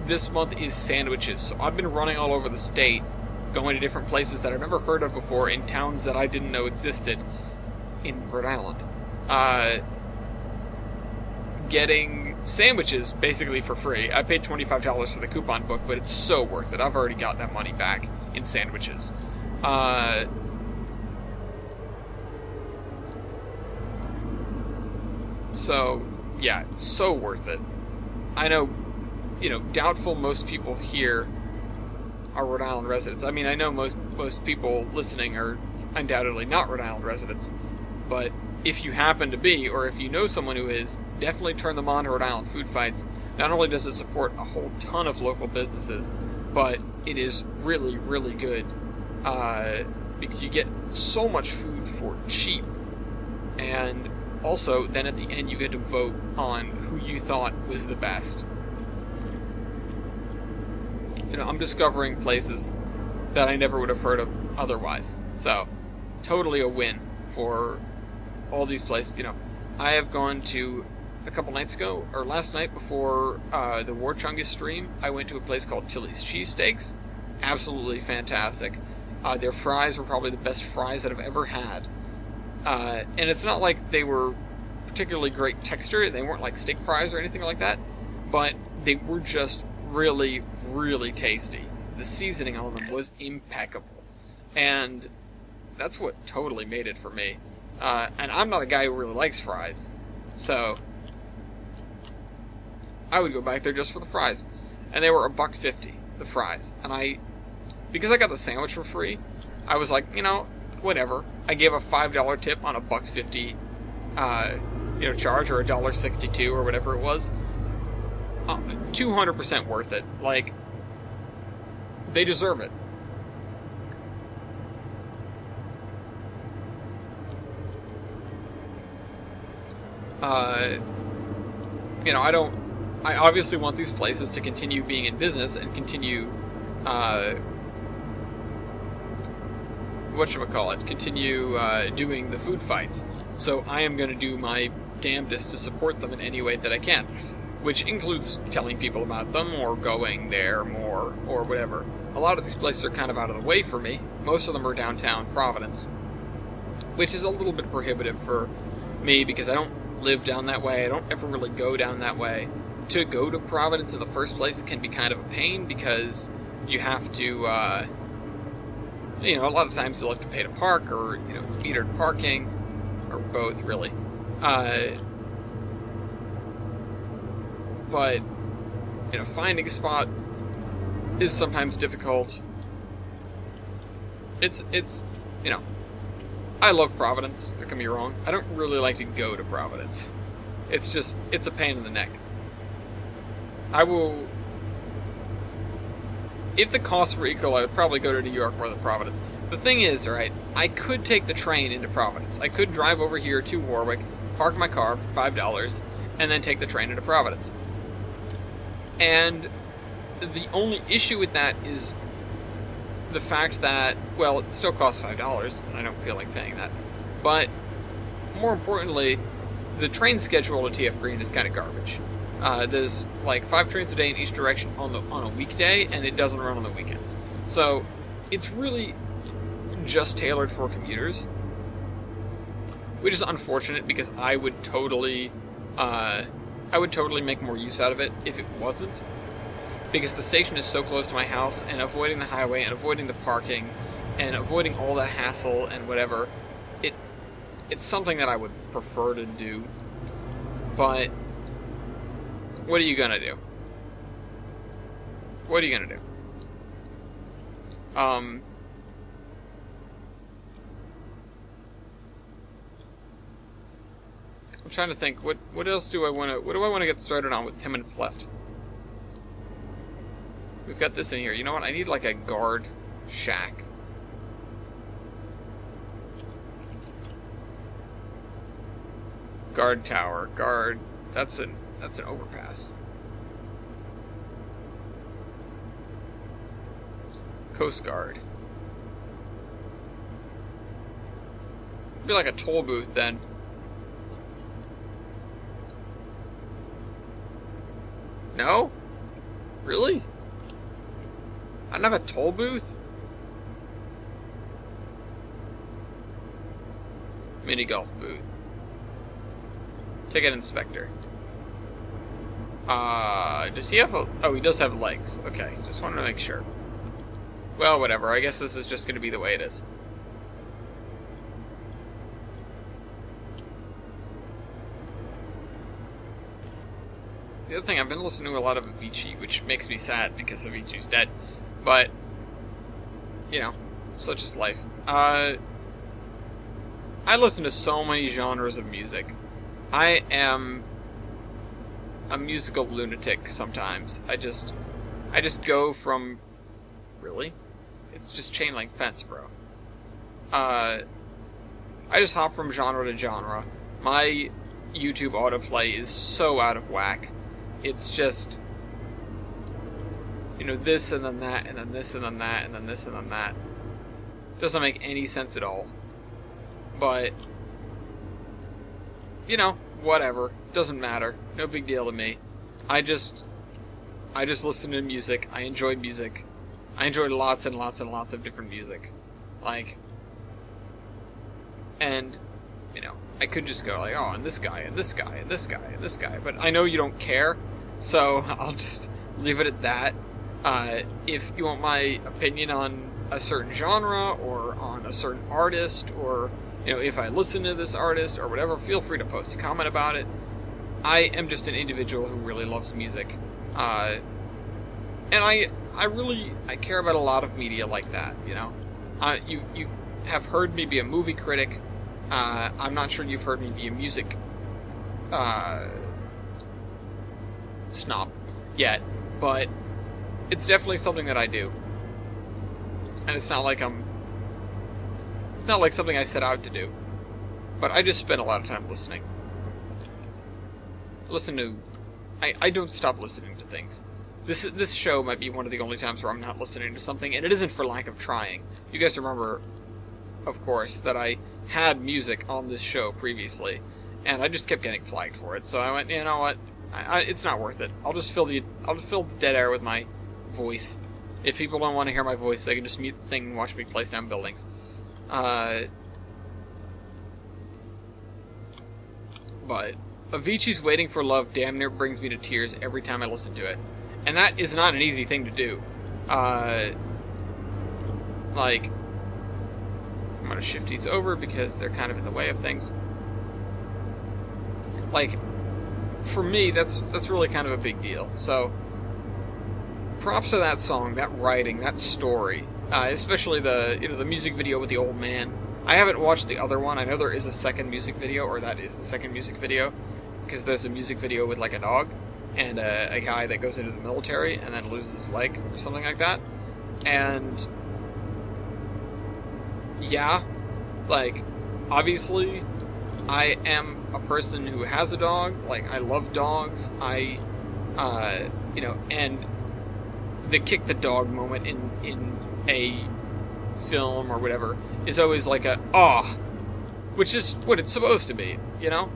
This month is sandwiches, so I've been running all over the state, going to different places that I've never heard of before, in towns that I didn't know existed in Rhode Island. Getting sandwiches basically for free. I paid $25 for the coupon book, but it's so worth it. I've already got that money back in sandwiches. So, yeah, so worth it. I know, doubtful most people here are Rhode Island residents. I mean, I know most people listening are undoubtedly not Rhode Island residents, but if you happen to be, or if you know someone who is, definitely turn them on to Rhode Island Food Fights. Not only does it support a whole ton of local businesses, but it is really, really good, because you get so much food for cheap, and also, then at the end you get to vote on who you thought was the best. I'm discovering places that I never would have heard of otherwise. So, totally a win for all these places. I have gone to, a couple nights ago, or last night before the War Chungus stream, I went to a place called Tilly's Cheesesteaks. Absolutely fantastic. Their fries were probably the best fries that I've ever had. And it's not like they were particularly great texture. They weren't like steak fries or anything like that. But they were just really, really tasty. The seasoning on them was impeccable. And that's what totally made it for me. And I'm not a guy who really likes fries. So, I would go back there just for the fries. And they were $1.50, the fries. And because I got the sandwich for free, I was like, whatever. I gave a $5 tip on a $1.50, charge, or $1.62 or whatever it was. 200% worth it. Like, they deserve it. I obviously want these places to continue being in business and continue, continue doing the food fights. So I am going to do my damnedest to support them in any way that I can, which includes telling people about them or going there more or whatever. A lot of these places are kind of out of the way for me. Most of them are downtown Providence, which is a little bit prohibitive for me because I don't live down that way. I don't ever really go down that way. To go to Providence in the first place can be kind of a pain because you have to, a lot of times you'll have to pay to park, or, it's metered parking, or both, really. But, finding a spot is sometimes difficult. It's I love Providence, don't get me wrong. I don't really like to go to Providence. It's a pain in the neck. I will... If the costs were equal, I would probably go to New York rather than Providence. The thing is, right, I could take the train into Providence. I could drive over here to Warwick, park my car for $5, and then take the train into Providence. And the only issue with that is the fact that, well, it still costs $5, and I don't feel like paying that. But, more importantly, the train schedule at TF Green is kind of garbage. There's like 5 trains a day in each direction on a weekday, and it doesn't run on the weekends. So, it's really just tailored for commuters, which is unfortunate because I would totally make more use out of it if it wasn't. Because the station is so close to my house, and avoiding the highway, and avoiding the parking, and avoiding all that hassle and whatever, it's something that I would prefer to do. But what are you gonna do? What are you gonna do? I'm trying to think. What else do I want to? What do I want to get started on with 10 minutes left? We've got this in here. You know what? I need like a guard shack. Guard tower. Guard. That's an overpass. Coast Guard. It'd be like a toll booth then. No? Really? I don't have a toll booth? Mini golf booth. Ticket inspector. Does he have a... Oh, he does have legs. Okay, just wanted to make sure. Well, whatever. I guess this is just going to be the way it is. The other thing, I've been listening to a lot of Avicii, which makes me sad because Avicii's dead. But, you know, such is life. I listen to so many genres of music. I am a musical lunatic sometimes. I just go from... Really? It's just chain link fence, bro. I just hop from genre to genre. My YouTube autoplay is so out of whack. It's just, you know, this and then that, and then this and then that, and then this and then that. Doesn't make any sense at all. But, you know, whatever. Doesn't matter. No big deal to me. I just listen to music. I enjoy music. I enjoy lots and lots and lots of different music. Like, and, you know, I could just go like, oh, and this guy, and this guy, and this guy, and this guy. But I know you don't care, so I'll just leave it at that. If you want my opinion on a certain genre, or on a certain artist, or, you know, if I listen to this artist, or whatever, feel free to post a comment about it. I am just an individual who really loves music. And I care about a lot of media like that, you know. You have heard me be a movie critic. I'm not sure you've heard me be a music snob yet, but it's definitely something that I do. And it's not like something I set out to do. But I just spend a lot of time listening. I don't stop listening to things. This show might be one of the only times where I'm not listening to something, and it isn't for lack of trying. You guys remember, of course, that I had music on this show previously, and I just kept getting flagged for it. So I went, you know what? It's not worth it. I'll just fill the dead air with my voice. If people don't want to hear my voice, they can just mute the thing and watch me place down buildings. But Avicii's "Waiting for Love" damn near brings me to tears every time I listen to it. And that is not an easy thing to do. Like, I'm gonna shift these over because they're kind of in the way of things. Like, for me, that's really kind of a big deal. So, props to that song, that writing, that story, especially the music video with the old man. I haven't watched the other one. I know there is a second music video, or that is the second music video, because there's a music video with like a dog and a guy that goes into the military and then loses his leg or something like that. And yeah, like, obviously I am a person who has a dog. Like, I love dogs. And the kick the dog moment in a film or whatever is always like a which is what it's supposed to be, you know?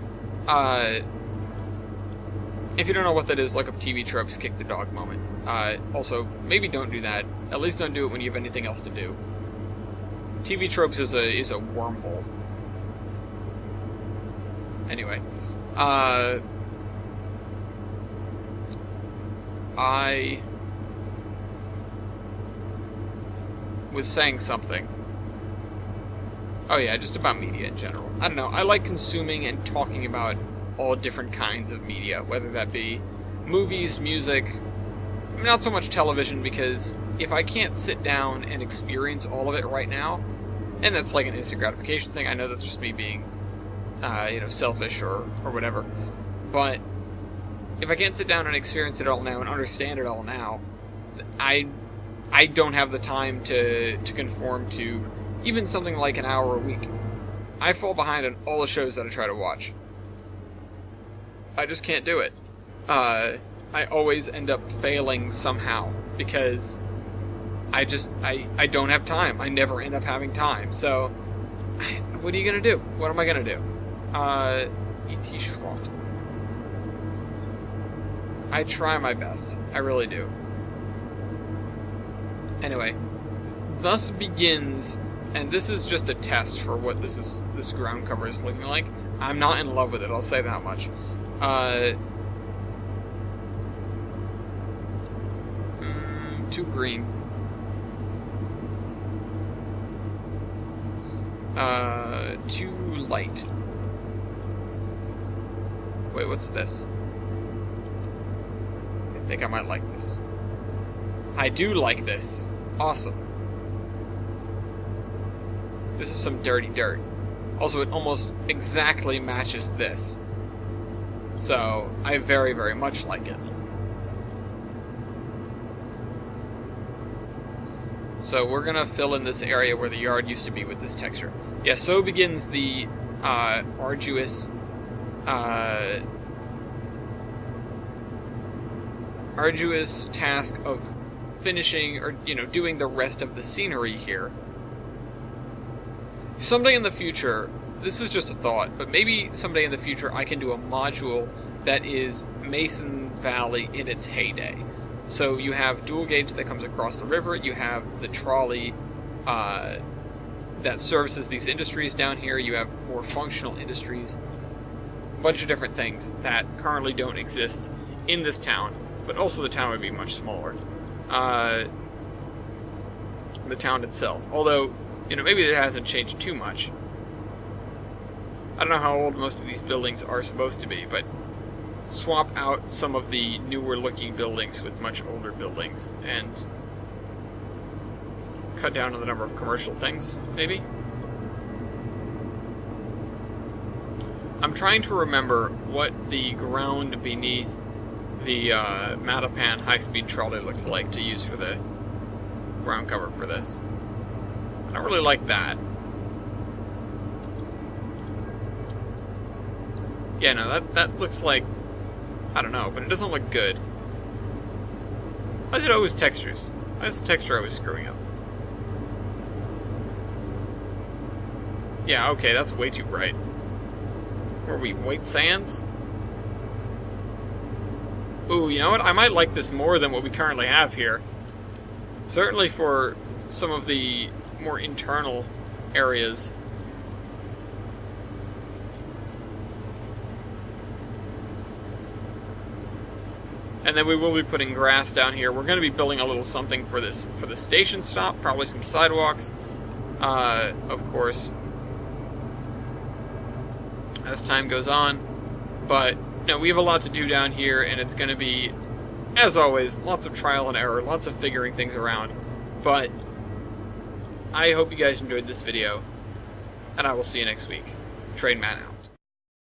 If you don't know what that is, look up TV tropes kick the dog moment. Also, maybe don't do that. At least don't do it when you have anything else to do. TV tropes is a wormhole. Anyway, I was saying something. Oh yeah, just about media in general. I don't know, I like consuming and talking about all different kinds of media, whether that be movies, music, not so much television, because if I can't sit down and experience all of it right now, and that's like an instant gratification thing, I know that's just me being, selfish or whatever, but if I can't sit down and experience it all now and understand it all now, I don't have the time to conform to even something like an hour a week. I fall behind on all the shows that I try to watch. I just can't do it. I always end up failing somehow because I don't have time. I never end up having time. So, what are you gonna do? What am I gonna do? E.T. Schrott. I try my best. I really do. Anyway, thus begins, and this is just a test for what this ground cover is looking like. I'm not in love with it, I'll say that much. Too green. Too light. Wait, what's this? I think I might like this. I do like this. Awesome. This is some dirty dirt. Also, it almost exactly matches this. So, I very, very much like it. So, we're gonna fill in this area where the yard used to be with this texture. Yeah, so begins the arduous task of finishing or doing the rest of the scenery here. Someday in the future, this is just a thought, but maybe someday in the future I can do a module that is Mason Valley in its heyday. So you have dual gauge that comes across the river, you have the trolley that services these industries down here, you have more functional industries, a bunch of different things that currently don't exist in this town, but also the town would be much smaller. The town itself, although, maybe it hasn't changed too much. I don't know how old most of these buildings are supposed to be, but swap out some of the newer looking buildings with much older buildings and cut down on the number of commercial things, maybe? I'm trying to remember what the ground beneath the Mattapan high-speed trolley looks like to use for the ground cover for this. I don't really like that. Yeah, no, that looks like, I don't know, but it doesn't look good. Why is it always textures? Why is the texture always screwing up? Yeah, okay, that's way too bright. Were we white sands? Ooh, you know what? I might like this more than what we currently have here. Certainly for some of the more internal areas. And then we will be putting grass down here. We're going to be building a little something for this, for the station stop, probably some sidewalks, of course, as time goes on. But we have a lot to do down here, and it's going to be, as always, lots of trial and error, lots of figuring things around. But I hope you guys enjoyed this video. and I will see you next week. Train Man out.